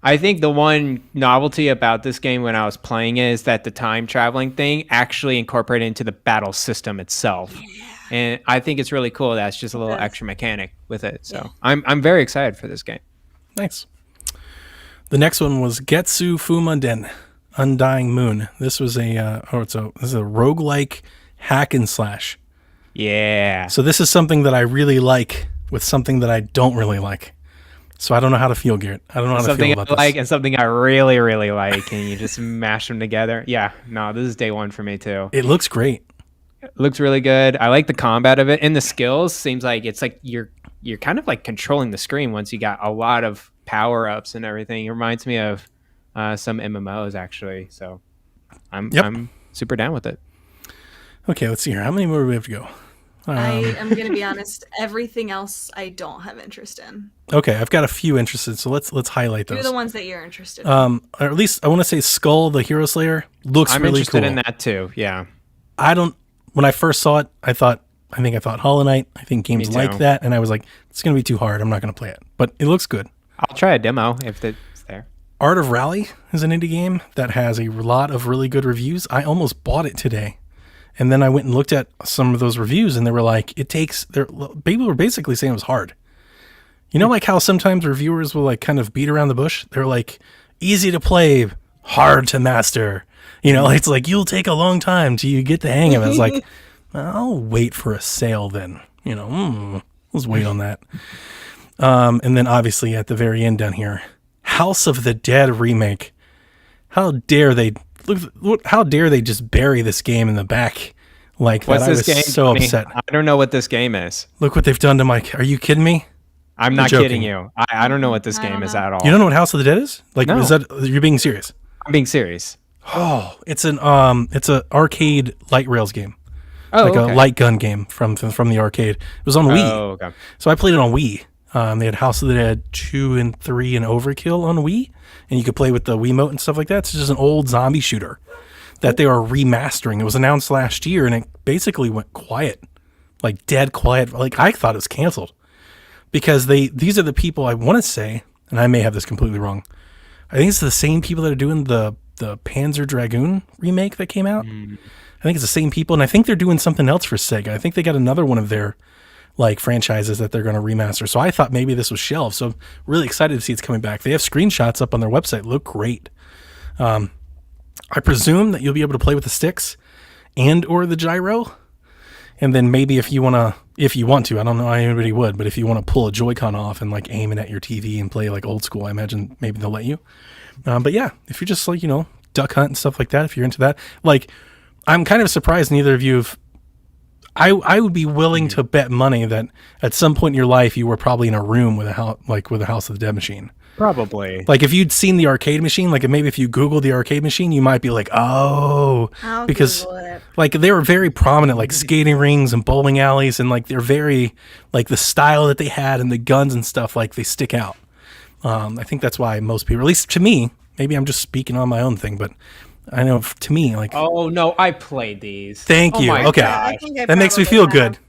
S3: I think the one novelty about this game when I was playing it is that the time traveling thing actually incorporated into the battle system itself. And I think it's really cool that it's just a little extra mechanic with it. So I'm very excited for this game.
S2: Nice. The next one was Getsu Fumaden, Undying Moon. This was this is a roguelike hack and slash.
S3: Yeah.
S2: So this is something that I really like with something that I don't really like. So I don't know how to feel, Garrett. I don't know how to
S3: Something
S2: feel
S3: I
S2: about this.
S3: like and something I really, really like, and you just mash them together. Yeah, no, this is day one for me too.
S2: It looks great.
S3: It looks really good. I like the combat of it, and the skills seems like it's like you're kind of like controlling the screen once you got a lot of power ups and everything. It reminds me of some MMOs actually. So I'm super down with it.
S2: Okay, let's see here. How many more do we have to go?
S4: I am going to be honest. Everything else I don't have interest in.
S2: Okay, I've got a few interested, so let's highlight
S4: Do
S2: those.
S4: the ones that you're interested in.
S2: Or at least I want to say Skull, the Hero Slayer, looks
S3: I'm
S2: really
S3: interested
S2: cool.
S3: in that too. Yeah.
S2: When I first saw it, I thought Hollow Knight. I think games
S3: Me
S2: like
S3: too.
S2: that, and I was like, it's going to be too hard. I'm not going to play it, but it looks good.
S3: I'll try a demo if it's there.
S2: Art of Rally is an indie game that has a lot of really good reviews. I almost bought it today. And then I went and looked at some of those reviews, and they were like, people were basically saying it was hard. You know, like how sometimes reviewers will like kind of beat around the bush? They're like, easy to play, hard to master. You know, it's like, you'll take a long time till you get the hang of it. It's like, I'll wait for a sale then. You know, let's wait on that. And then obviously at the very end down here, House of the Dead remake. How dare they just bury this game in the back like that?
S3: What's
S2: I
S3: this
S2: was
S3: game?
S2: so upset.
S3: I don't know what this game is.
S2: Look what they've done to my... Are you kidding me?
S3: I'm
S2: You're
S3: not
S2: joking.
S3: kidding you. I don't know what this
S4: I
S3: game
S4: don't
S3: is
S4: know.
S3: at all.
S2: You don't know what House of the Dead is? Like,
S3: No.
S2: is that... You're being serious?
S3: I'm being serious.
S2: Oh, it's an arcade light rails game.
S3: Oh,
S2: Like
S3: okay.
S2: a light gun game from the arcade. It was on Wii.
S3: Oh, okay.
S2: So I played it on Wii. They had House of the Dead 2 and 3 and Overkill on Wii. And you could play with the Wiimote and stuff like that. It's just an old zombie shooter that they are remastering. It was announced last year, and it basically went quiet. Like, dead quiet. Like, I thought it was canceled. Because these are the people, I want to say, and I may have this completely wrong, I think it's the same people that are doing the Panzer Dragoon remake that came out. I think it's the same people, and I think they're doing something else for Sega. I think they got another one of their like franchises that they're going to remaster. So I thought maybe this was shelved. So I'm really excited to see it's coming back. They have screenshots up on their website. Look great. I presume that you'll be able to play with the sticks and or the gyro. And then maybe if you want to, I don't know how anybody would, but if you want to pull a Joy-Con off and like aim it at your TV and play like old school, I imagine maybe they'll let you. But yeah, if you're just like, duck hunt and stuff like that, if you're into that, like I'm kind of surprised neither of you have. I would be willing to bet money that at some point in your life you were probably in a room with a House of the Dead machine.
S3: Probably.
S2: Like if you'd seen the arcade machine, like maybe if you Googled the arcade machine, you might be like, oh,
S4: I'll
S2: because
S4: Google it.
S2: like they were very prominent, like skating rings and bowling alleys, and like they're very like the style that they had and the guns and stuff, like they stick out. I think that's why most people, at least to me, maybe I'm just speaking on my own thing, but I know to me, like,
S3: Oh no, I played these.
S2: thank
S3: Oh
S2: you.
S3: my
S2: Okay,
S3: gosh.
S4: I think I
S2: that makes me
S4: probably
S2: feel
S4: have.
S2: good.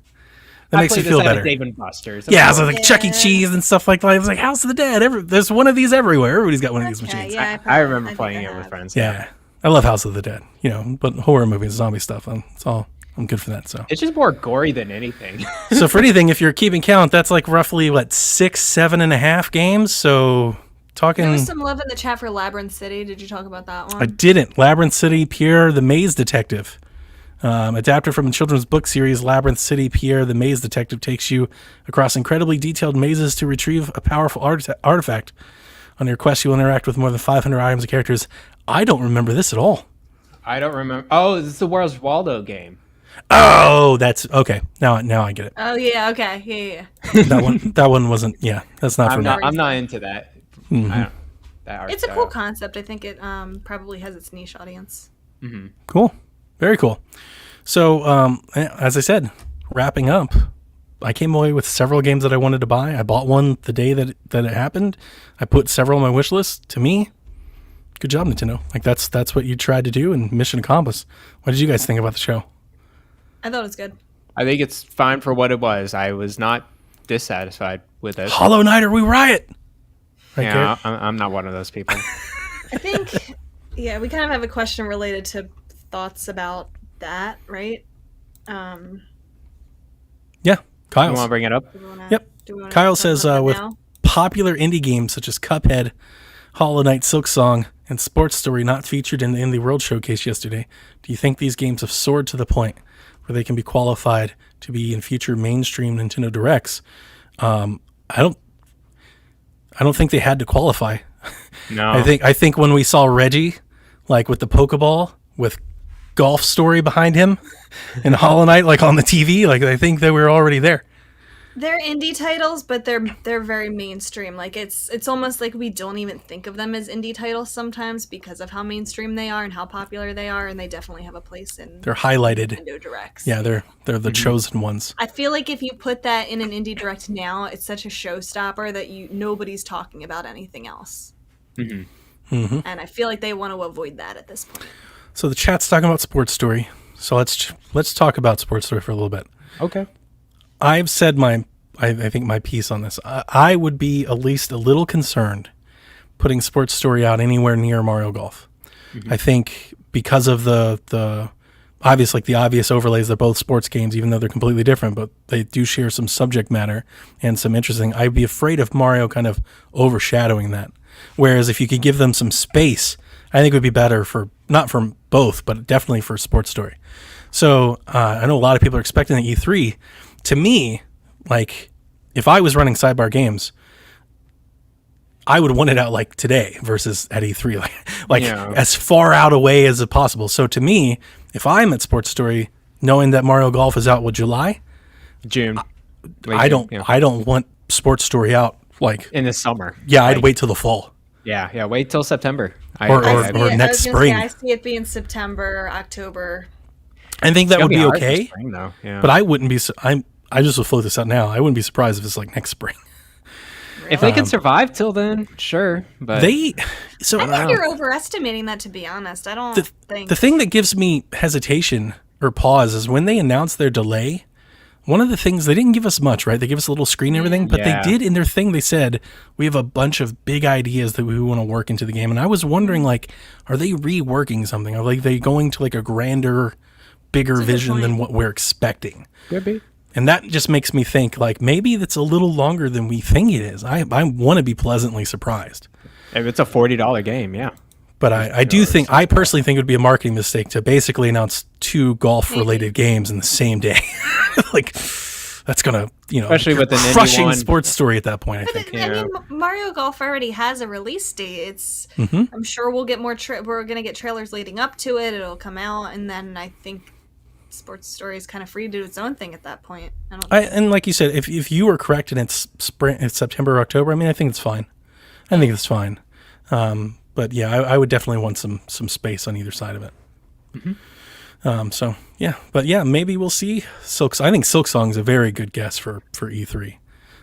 S2: That
S3: I
S2: makes me
S3: played
S2: feel
S3: this at a
S2: better.
S3: Dave and Buster's.
S2: Yeah, so like Chuck E.
S4: Yeah.
S2: Cheese and stuff like that. It was like House of the Dead. There's one of these everywhere. Everybody's got one of these
S4: Okay,
S2: machines.
S4: yeah,
S3: I remember
S4: think
S3: playing
S4: I
S3: it with
S4: have.
S3: friends.
S2: Yeah, I love House of the Dead. But horror movies, zombie stuff. It's all I'm good for that. So
S3: It's just more gory than anything.
S2: so for anything, if you're keeping count, that's like roughly what 6, 7.5 games. So talking.
S4: There was some love in the chat for Labyrinth City. Did you talk about that one?
S2: I didn't. Labyrinth City, Pierre, the Maze Detective. Adapted from the children's book series Labyrinth City, Pierre, the Maze Detective takes you across incredibly detailed mazes to retrieve a powerful artifact. On your quest, you will interact with more than 500 items and characters. I don't remember this at all.
S3: I don't remember. Oh, this is the Where's Waldo game.
S2: Oh, that's okay. Now I get it.
S4: Oh yeah, okay, yeah.
S2: That one wasn't. Yeah, that's not for me.
S3: I'm not into that.
S2: Mm-hmm.
S3: I don't, that art
S4: It's a
S3: style.
S4: cool concept. I think it probably has its niche audience.
S2: Cool. Very cool. So, as I said, wrapping up, I came away with several games that I wanted to buy. I bought one the day that it happened. I put several on my wish list. To me, good job, Nintendo. Like that's what you tried to do, and mission accomplished. What did you guys think about the show?
S4: I thought it was good.
S3: I think it's fine for what it was. I was not dissatisfied with it.
S2: Hollow Knight or We Riot? Right,
S3: Yeah,
S2: Garrett?
S3: I'm not one of those people.
S4: I think, yeah, we kind of have a question related to thoughts about that, right?
S2: Yeah,
S3: You
S2: Kyle's.
S3: want to bring it up?
S2: Yep. Kyle says with popular indie games such as Cuphead, Hollow Knight, Silksong, and Sports Story not featured in the Indie World Showcase yesterday, do you think these games have soared to the point where they can be qualified to be in future mainstream Nintendo Directs? I don't think they had to qualify.
S3: No.
S2: I think when we saw Reggie, like with the Pokeball with Golf Story behind him, and Hollow Knight like on the TV, like I think that we're already there.
S4: They're indie titles, but they're very mainstream. Like it's almost like we don't even think of them as indie titles sometimes because of how mainstream they are and how popular they are, and they definitely have a place in
S2: They're highlighted.
S4: Nintendo Directs.
S2: Yeah, they're the chosen ones.
S4: I feel like if you put that in an indie direct now, it's such a showstopper that nobody's talking about anything else.
S2: Mm-hmm.
S4: And I feel like they want to avoid that at this point.
S2: So the chat's talking about Sports Story. So let's talk about Sports Story for a little bit.
S3: Okay.
S2: I've said I think my piece on this. I would be at least a little concerned putting Sports Story out anywhere near Mario Golf. I think because of the obvious overlays, they're both sports games, even though they're completely different, but they do share some subject matter and some interesting. I'd be afraid of Mario kind of overshadowing that. Whereas if you could give them some space, I think it would be better not for both, but definitely for Sports Story. So I know a lot of people are expecting the E3. To me, like if I was running Sidebar Games, I would want it out like today versus at E3, like as far out away as possible. So to me, if I'm at Sports Story, knowing that Mario Golf is out with July,
S3: June.
S2: I don't want Sports Story out like
S3: in the summer.
S2: Yeah, I'd wait till the fall.
S3: Yeah. Wait till September.
S2: Or next spring.
S4: I see it being September, October.
S2: I think that would be okay.
S3: Spring, though. Yeah.
S2: But I wouldn't be. I just will float this out now. I wouldn't be surprised if it's like next spring.
S3: If they can survive till then, sure. But
S4: I think you're overestimating that, to be honest. I don't think.
S2: The thing that gives me hesitation or pause is when they announce their delay. One of the things, they didn't give us much, right? They give us a little screen and everything, but they did in their thing, they said, we have a bunch of big ideas that we want to work into the game. And I was wondering, like, are they reworking something? Are they going to like a grander, bigger vision than what we're expecting?
S3: Could be.
S2: And that just makes me think, like, maybe that's a little longer than we think it is. I want to be pleasantly surprised.
S3: If it's a $40 game, yeah.
S2: But I personally think it would be a marketing mistake to basically announce 2 golf-related games in the same day. Like, that's going to,
S3: especially with an
S2: crushing Sports Story at that point, I think.
S4: I mean, Mario Golf already has a release date. I'm sure we'll get more, we're going to get trailers leading up to it. It'll come out, and then I think Sports Story is kind of free to do its own thing at that point.
S2: And like you said, if you were correct and it's spring, it's September or October, I mean, I think it's fine. I think it's fine. But yeah, I would definitely want some space on either side of it. So yeah, but yeah, maybe we'll see. I think Silksong is a very good guess for E3.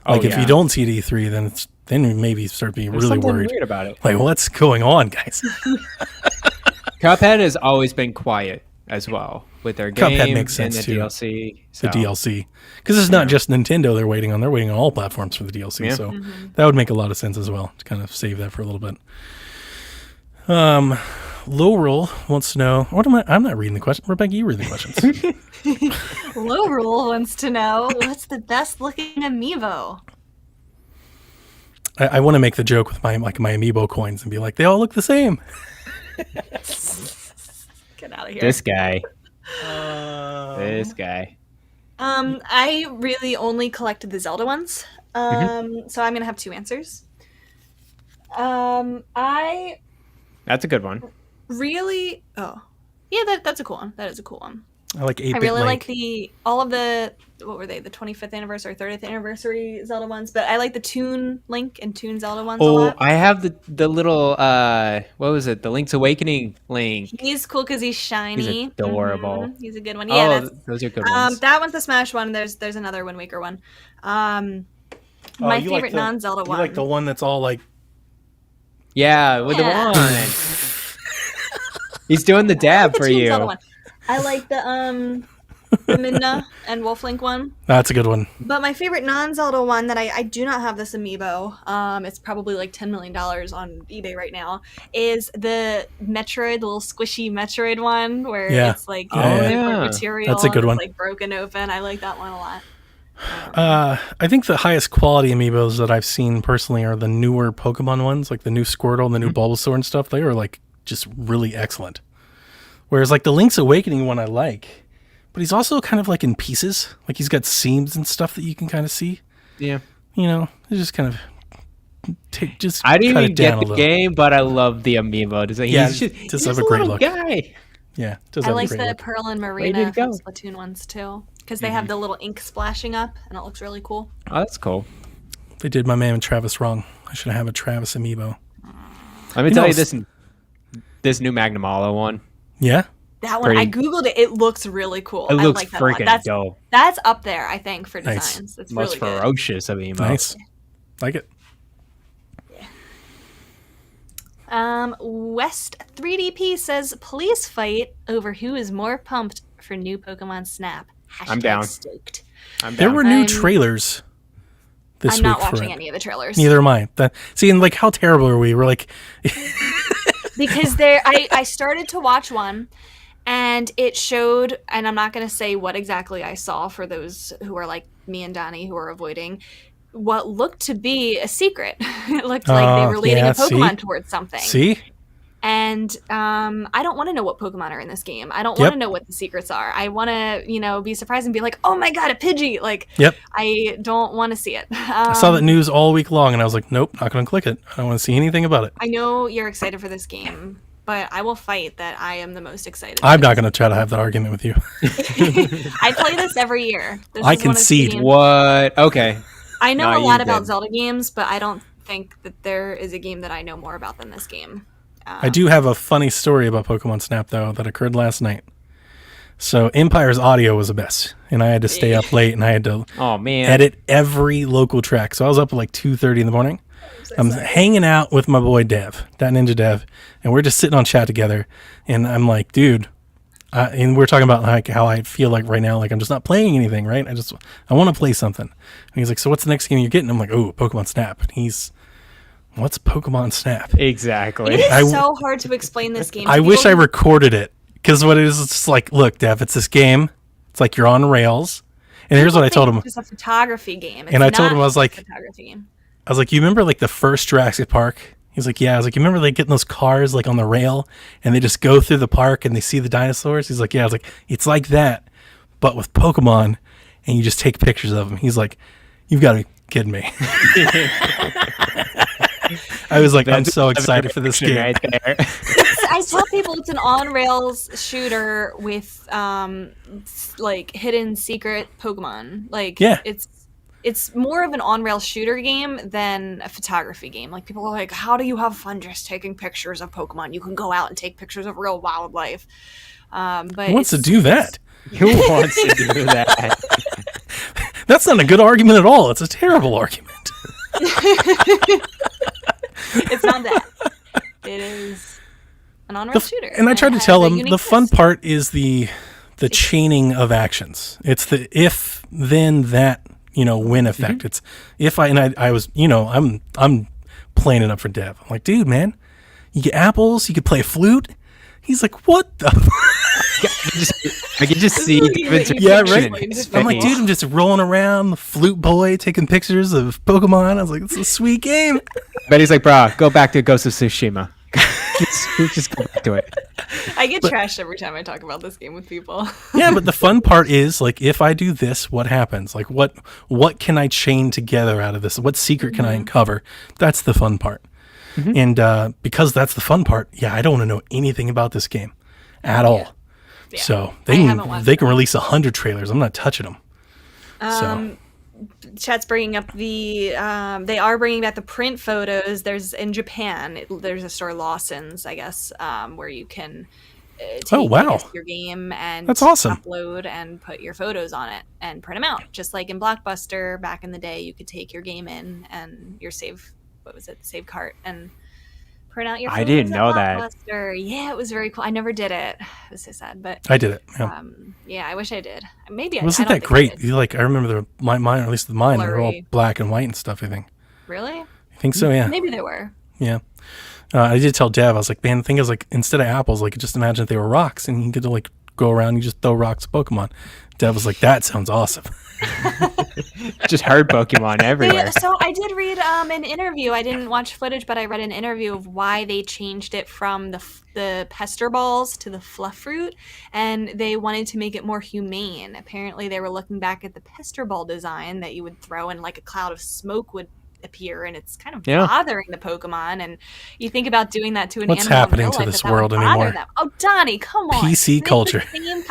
S2: Like if you don't see it at E3, then you maybe start being really worried
S3: weird about it.
S2: Like, what's going on, guys?
S3: Cuphead has always been quiet as well with their game
S2: Cuphead makes sense
S3: and the
S2: too.
S3: DLC.
S2: The DLC, because it's not just Nintendo they're waiting on all platforms for the DLC.
S3: Yeah.
S2: So that would make a lot of sense as well to kind of save that for a little bit. Lowrel wants to know. What am I? I'm not reading the question. Rebecca, you read the questions.
S4: Low Rule wants to know what's the best looking amiibo.
S2: I want to make the joke with my Amiibo coins and be like, they all look the same.
S4: Get out of here.
S3: This guy. This guy.
S4: I really only collected the Zelda ones. So I'm gonna have two answers. I
S3: That's a good one.
S4: really that's a cool one. That is a cool one.
S2: I like 8-bit
S4: I really
S2: Link.
S4: like all of the, what were they, the 25th anniversary, 30th anniversary Zelda ones, but I like the Toon Link and Toon Zelda ones a lot.
S3: I have the little what was it? The Link's Awakening Link.
S4: He's cool because he's shiny.
S3: He's adorable.
S4: He's a good one. Yeah,
S3: those are good ones.
S4: that one's the Smash one. There's another Wind Waker one. My
S2: you
S4: favorite non-Zelda
S2: You
S4: one.
S2: like the one that's all like.
S3: Yeah, with
S4: Yeah.
S3: the wand. He's doing the dab
S4: The
S3: for
S4: Toon
S3: you.
S4: Zelda one. I like the Midna and Wolf Link one.
S2: That's a good one.
S4: But my favorite non-Zelda one that I do not have this amiibo, it's probably like $10 million on eBay right now, is the Metroid, the little squishy Metroid one where it's like different material.
S2: That's a good one.
S4: It's like broken open. I like that one a lot.
S2: I think the highest quality amiibos that I've seen personally are the newer Pokemon ones, like the new Squirtle and the new Bulbasaur and stuff. They are like just really excellent. Whereas like the Link's Awakening one I like, but he's also kind of like in pieces. Like he's got seams and stuff that you can kind of see.
S3: Yeah.
S2: You know, it's just kind of
S3: I didn't
S2: cut
S3: even
S2: it down
S3: get
S2: a
S3: the
S2: little.
S3: game, but I love the amiibo. He's just
S2: have
S3: a
S2: a great
S3: little
S2: look.
S3: guy.
S2: Yeah, it does
S4: I
S2: have a
S4: like
S2: great
S4: the
S2: look.
S4: Pearl and
S3: Ready
S4: Marina
S3: to go.
S4: from Splatoon ones too, because they have the little ink splashing up and it looks really cool.
S3: Oh, that's cool.
S2: They did my man Travis wrong. I should have a Travis amiibo.
S3: Let me
S2: You
S3: tell
S2: know,
S3: you this new Magnamalo one.
S2: Yeah?
S4: That one, I
S3: Pretty-
S4: googled it. It looks really cool.
S3: It
S4: I
S3: looks
S4: like that one.
S3: freaking dope.
S4: That's up there, I think, for
S2: Nice.
S4: designs. It's
S3: Most
S4: really good.
S3: ferocious amiibo.
S2: Nice. Like it.
S4: West 3DP says, please fight over who is more pumped for new Pokemon Snap.
S3: I'm down.
S4: Stoked.
S3: I'm
S2: There
S3: down.
S2: were new
S4: I'm-
S2: trailers this
S4: I'm
S2: week
S4: not
S2: for
S4: watching
S2: it.
S4: any of the trailers.
S2: Neither am I. See, and like how terrible are we? We're like,
S4: Because I started to watch one and it showed, and I'm not going to say what exactly I saw for those who are like me and Donnie who are avoiding, what looked to be a secret. It looked like they were leading a Pokemon towards something.
S2: See?
S4: And I don't want to know what Pokemon are in this game. I don't want to know what the secrets are. I want to, be surprised and be like, oh my god, a Pidgey! Like, I don't want to see it.
S2: I saw that news all week long, and I was like, nope, not going to click it. I don't want to see anything about it.
S4: I know you're excited for this game, but I will fight that I am the most excited.
S2: I'm not going to try to have that argument with you.
S4: I play this every year. This
S2: I
S4: is one of the
S2: concede.
S4: games-
S3: What? Okay.
S4: I know
S3: No,
S4: a lot
S3: you
S4: about
S3: did.
S4: Zelda games, but I don't think that there is a game that I know more about than this game.
S2: I do have a funny story about Pokemon Snap, though, that occurred last night. So Empire's audio was the best, and I had to stay up late, and I had to
S3: Oh man.
S2: edit every local track. So I was up at like 2:30 in the morning. I'm hanging out with my boy Dev, that Ninja Dev, and we're just sitting on chat together. And I'm like, dude, and we're talking about like how I feel like right now, like I'm just not playing anything, right? I want to play something. And he's like, so what's the next game you're getting? I'm like, oh, Pokemon Snap. And he's, what's Pokemon Snap?
S3: Exactly.
S4: It is
S2: I-
S4: so hard to explain this game. to
S2: I wish
S4: people
S2: I
S4: who-
S2: recorded it, because what it is, it's just like, look, Dev, it's this game. It's like you're on rails. And here's what I told him.
S4: It's just a photography game.
S2: And I told him, I was like,
S4: a photography game.
S2: you remember like the first Jurassic Park? He's like, yeah. I was like, you remember like getting those cars like on the rail and they just go through the park and they see the dinosaurs? He's like, yeah. I was like, it's like that, but with Pokemon, and you just take pictures of them. He's like, you've got to be kidding me. I was like, I'm so excited for this game.
S3: right there.
S4: I tell people it's an on-rails shooter with like hidden secret Pokemon. Like,
S2: Yeah.
S4: it's more of an on-rails shooter game than a photography game. Like, people are like, how do you have fun just taking pictures of Pokemon? You can go out and take pictures of real wildlife. But
S2: Who wants to do that?
S3: Who wants to do that?
S2: That's not a good argument at all. It's a terrible argument.
S4: It's not that. It is an on-rails shooter.
S2: And I tried to
S4: it
S2: tell
S4: has a
S2: him
S4: unique
S2: the fun
S4: twist.
S2: part is the chaining of actions. It's the if then that win effect.
S3: Mm-hmm.
S2: It's if I was I'm playing it up for Dev. I'm like, dude, man, you get apples, you could play a flute, He's like, what the?
S3: I can just see David's
S2: Yeah,
S3: reaction
S2: right.
S3: in his
S2: I'm like,
S3: face.
S2: dude, I'm just rolling around, the flute boy, taking pictures of Pokemon. I was like, it's a sweet game.
S3: But he's like, brah, go back to Ghost of Tsushima. just go back to it.
S4: I get trashed every time I talk about this game with people.
S2: Yeah, but the fun part is, like, if I do this, what happens? Like, what can I chain together out of this? What secret can I uncover? That's the fun part. And because that's the fun part, I don't want to know anything about this game at all.
S4: Yeah.
S2: So
S4: I haven't watched
S2: they can release 100 trailers. I'm not touching them.
S4: Chat's bringing up the they are bringing back the print photos. There's in Japan, there's a store, Lawson's, I guess, where you can take I guess, your game and
S2: that's awesome.
S4: upload and put your photos on it and print them out. Just like in Blockbuster back in the day, you could take your game in and your save cart and print out your photos.
S3: I didn't know that.
S4: Blockbuster. Yeah, it was very cool. I never did it. It was so sad, but
S2: I did it.
S4: Yeah, I wish I did. Maybe
S2: it wasn't that great. I remember mine, or at least mine, were all black and white and stuff. I think.
S4: Really?
S2: I think so. Yeah.
S4: Maybe they were.
S2: Yeah. I did tell Dev. I was like, man, the thing is, like, instead of apples, like, just imagine if they were rocks, and you get to like go around and you just throw rocks at Pokemon. Dev was like, that sounds awesome.
S3: Just herd Pokemon everywhere.
S4: So I did read an interview. I didn't watch footage, but I read an interview of why they changed it from the pester balls to the fluff fruit, and they wanted to make it more humane. Apparently, they were looking back at the pester ball design that you would throw, and like a cloud of smoke would appear, and it's kind of bothering the Pokemon. And you think about doing that to an
S2: What's
S4: animal
S2: happening
S4: in real
S2: to
S4: life,
S2: this
S4: that
S2: world
S4: would bother
S2: anymore?
S4: them. Oh, Donnie, come on!
S2: PC culture.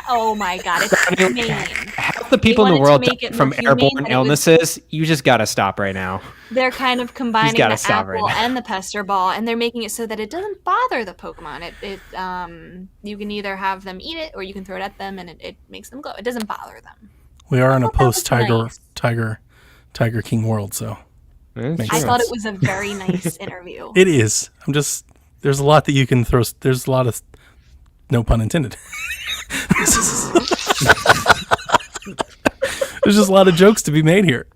S4: Oh my God, it's humane.
S3: Half the people in the world die from airborne illnesses. You just gotta stop right now.
S4: They're kind of combining the apple and the pester ball, and they're making it so that it doesn't bother the Pokemon. You can either have them eat it, or you can throw it at them, and it makes them glow. It doesn't bother them.
S2: We are in a post-Tiger King world, so.
S4: I thought it was a very nice interview.
S2: It is. There's a lot that you can throw. There's a lot of, no pun intended. There's just a lot of jokes to be made here.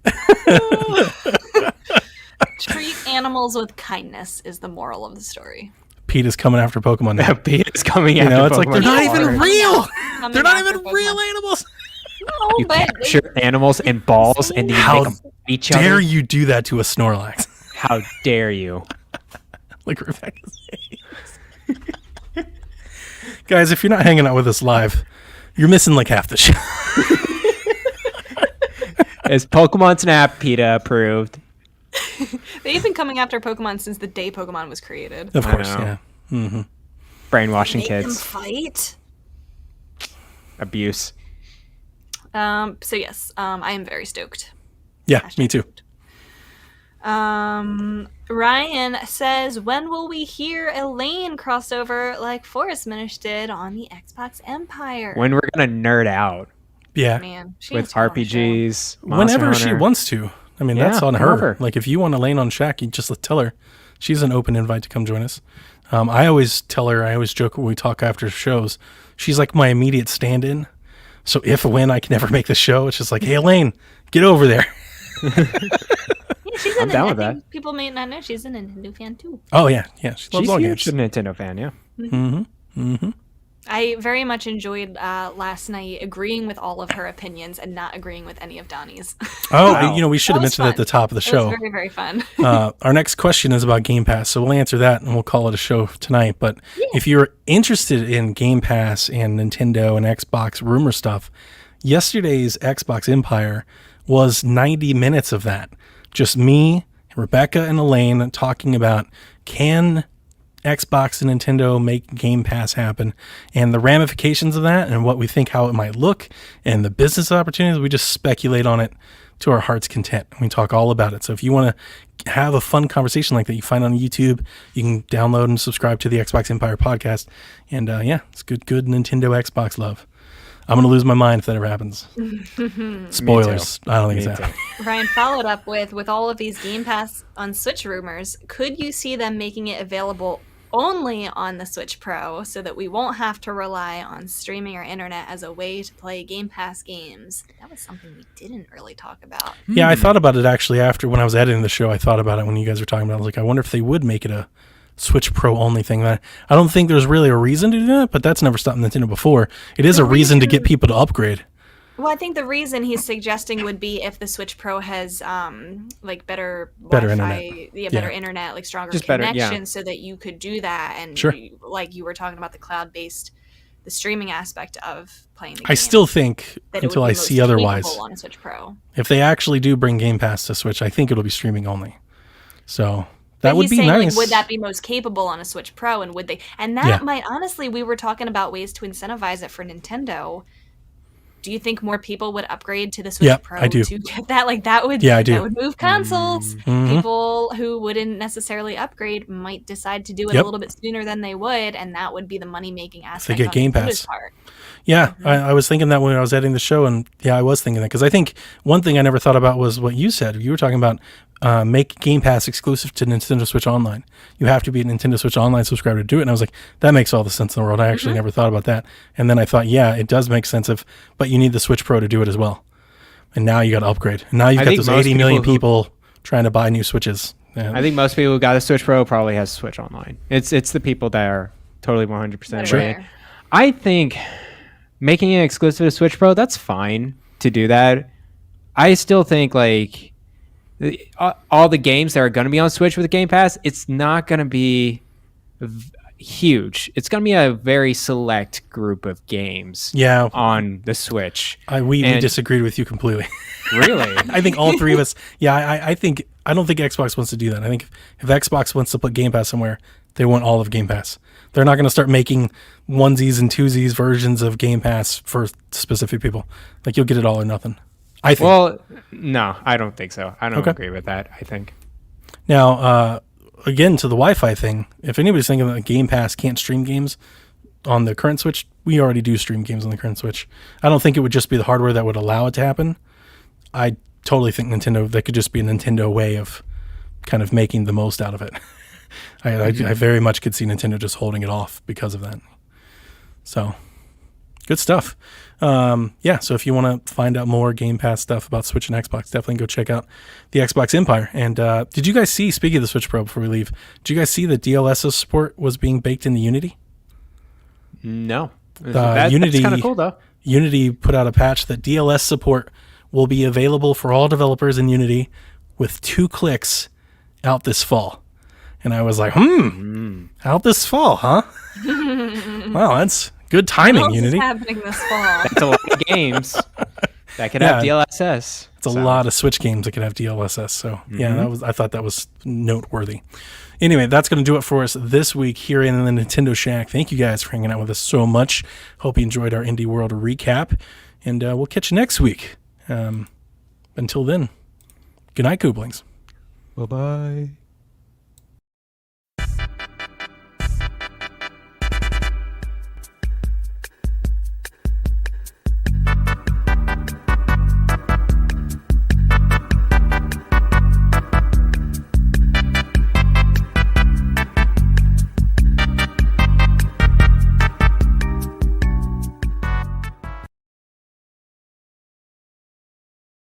S4: Treat animals with kindness is the moral of the story.
S2: Pete is coming after Pokemon now.
S3: Pete is coming after Pokemon.
S2: It's like, they're not even real. They're not even real animals.
S4: No,
S3: you
S4: but
S3: capture animals in balls and then you make them fight each other.
S2: How dare you do that to a Snorlax?
S3: How dare you?
S2: Like Rebecca's face. Guys, if you're not hanging out with us live, you're missing like half the show.
S3: Is Pokemon Snap PETA approved?
S4: They've been coming after Pokemon since the day Pokemon was created.
S2: Of course, yeah. Mm-hmm.
S3: Brainwashing
S4: Make
S3: kids.
S4: them fight.
S3: Abuse.
S4: So yes, I am very stoked.
S2: Yeah, me too.
S4: Ryan says, when will we hear Elaine crossover like Forest Minish did on the Xbox Empire?
S3: When we're gonna nerd out.
S2: Yeah.
S4: Man,
S3: with RPGs.
S2: Whenever she wants to. I mean, that's on her.
S3: Whenever.
S2: Like, if you want Elaine on Shack, you just tell her. She's an open invite to come join us. I always tell her, I always joke when we talk after shows, she's like my immediate stand-in. So when I can ever make the show, it's just like, hey, Elaine, get over there.
S4: She's
S3: I'm down with that.
S4: People may not know she's a Nintendo fan too.
S2: Oh, yeah. Yeah, she loves all games.
S3: She's a Nintendo fan, yeah.
S2: Mm-hmm. Mm-hmm.
S4: I very much enjoyed last night agreeing with all of her opinions and not agreeing with any of Donnie's.
S2: Oh, wow. We should have mentioned that at the top of the show.
S4: It was very, very fun.
S2: Our next question is about Game Pass, so we'll answer that and we'll call it a show tonight. But if you're interested in Game Pass and Nintendo and Xbox rumor stuff, yesterday's Xbox Empire was 90 minutes of that. Just me, Rebecca, and Elaine talking about can Xbox and Nintendo make Game Pass happen and the ramifications of that and what we think how it might look and the business opportunities. We just speculate on it to our heart's content. We talk all about it. So if you want to have a fun conversation like that, you find on YouTube, you can download and subscribe to the Xbox Empire podcast. And it's good Nintendo Xbox love. I'm going to lose my mind if that ever happens. Spoilers. I don't think it's happening.
S4: Ryan followed up with all of these Game Pass on Switch rumors. Could you see them making it available only on the Switch Pro so that we won't have to rely on streaming or internet as a way to play Game Pass games? That was something we didn't really talk about.
S2: Yeah, I thought about it actually after when I was editing the show. I thought about it when you guys were talking about it. I was like, I wonder if they would make it a Switch Pro only thing. I don't think there's really a reason to do that, but that's never stopped Nintendo before. It is a reason to get people to upgrade.
S4: Well, I think the reason he's suggesting would be if the Switch Pro has like better
S2: internet.
S4: better internet, like stronger
S3: Just
S4: connection,
S3: better,
S4: so that you could do that. And
S2: Sure.
S4: like you were talking about the streaming aspect of playing the game.
S2: I still think,
S4: that it
S2: until
S4: would
S2: I
S4: be
S2: see
S4: most
S2: otherwise,
S4: capable on a Switch Pro.
S2: if they actually do bring Game Pass to Switch, I think it'll be streaming only. So that
S4: But
S2: would
S4: he's
S2: be
S4: saying,
S2: nice.
S4: like, would that be most capable on a Switch Pro? And would they? And that might, honestly, we were talking about ways to incentivize it for Nintendo. Do you think more people would upgrade to the Switch
S2: Yep,
S4: Pro
S2: I do.
S4: to get that? Like that would,
S2: Yeah, I do.
S4: That would move consoles.
S2: Mhm.
S4: People who wouldn't necessarily upgrade might decide to do it
S2: Yep.
S4: a little bit sooner than they would, and that would be the money making aspect.
S2: get
S4: on
S2: Game
S4: Nintendo's
S2: Pass.
S4: part.
S2: Yeah, I was thinking that when I was editing the show, and yeah, I was thinking that because I think one thing I never thought about was what you said. You were talking about make Game Pass exclusive to Nintendo Switch Online. You have to be a Nintendo Switch Online subscriber to do it, and I was like, that makes all the sense in the world. I actually never thought about that, and then I thought, yeah, it does make sense but you need the Switch Pro to do it as well, and now you got to upgrade, and now you've
S3: I
S2: got
S3: think
S2: those
S3: most
S2: 80 million
S3: people
S2: people trying to buy new Switches. And
S3: I think most people who got a Switch Pro probably has Switch Online. It's the people that are totally 100%
S4: Sure.
S3: right. I think making it exclusive to Switch Pro, that's fine to do that. I still think like all the games that are going to be on Switch with Game Pass, it's not going to be huge. It's going to be a very select group of games
S2: yeah,
S3: on the Switch.
S2: we disagreed with you completely.
S3: Really?
S2: I think all three of us. Yeah, I don't think Xbox wants to do that. I think if Xbox wants to put Game Pass somewhere, they want all of Game Pass. They're not going to start making onesies and twosies versions of Game Pass for specific people. Like you'll get it all or nothing. I think.
S3: Well, no, I don't think so. I don't
S2: Okay.
S3: agree with that. I think.
S2: Now, again, to the Wi-Fi thing, if anybody's thinking that Game Pass can't stream games on the current Switch, we already do stream games on the current Switch. I don't think it would just be the hardware that would allow it to happen. I totally think that could just be a Nintendo way of kind of making the most out of it. I very much could see Nintendo just holding it off because of that. So, good stuff. Yeah, so if you want to find out more Game Pass stuff about Switch and Xbox, definitely go check out the Xbox Empire. And did you guys see, speaking of the Switch Pro before we leave, did you guys see that DLSS support was being baked into Unity?
S3: No.
S2: Unity,
S3: That's kind of cool, though.
S2: Unity put out a patch that DLS support will be available for all developers in Unity with 2 clicks out this fall. And I was like, out this fall, huh? Wow, that's good timing,
S4: What else
S2: Unity.
S4: is happening this fall?
S3: That's a lot of games that could have DLSS.
S2: It's a lot of Switch games that could have DLSS. So yeah, I thought that was noteworthy. Anyway, that's going to do it for us this week here in the Nintendo Shack. Thank you guys for hanging out with us so much. Hope you enjoyed our Indie World recap, and we'll catch you next week. Until then, good night, Kooplings.
S3: Bye-bye.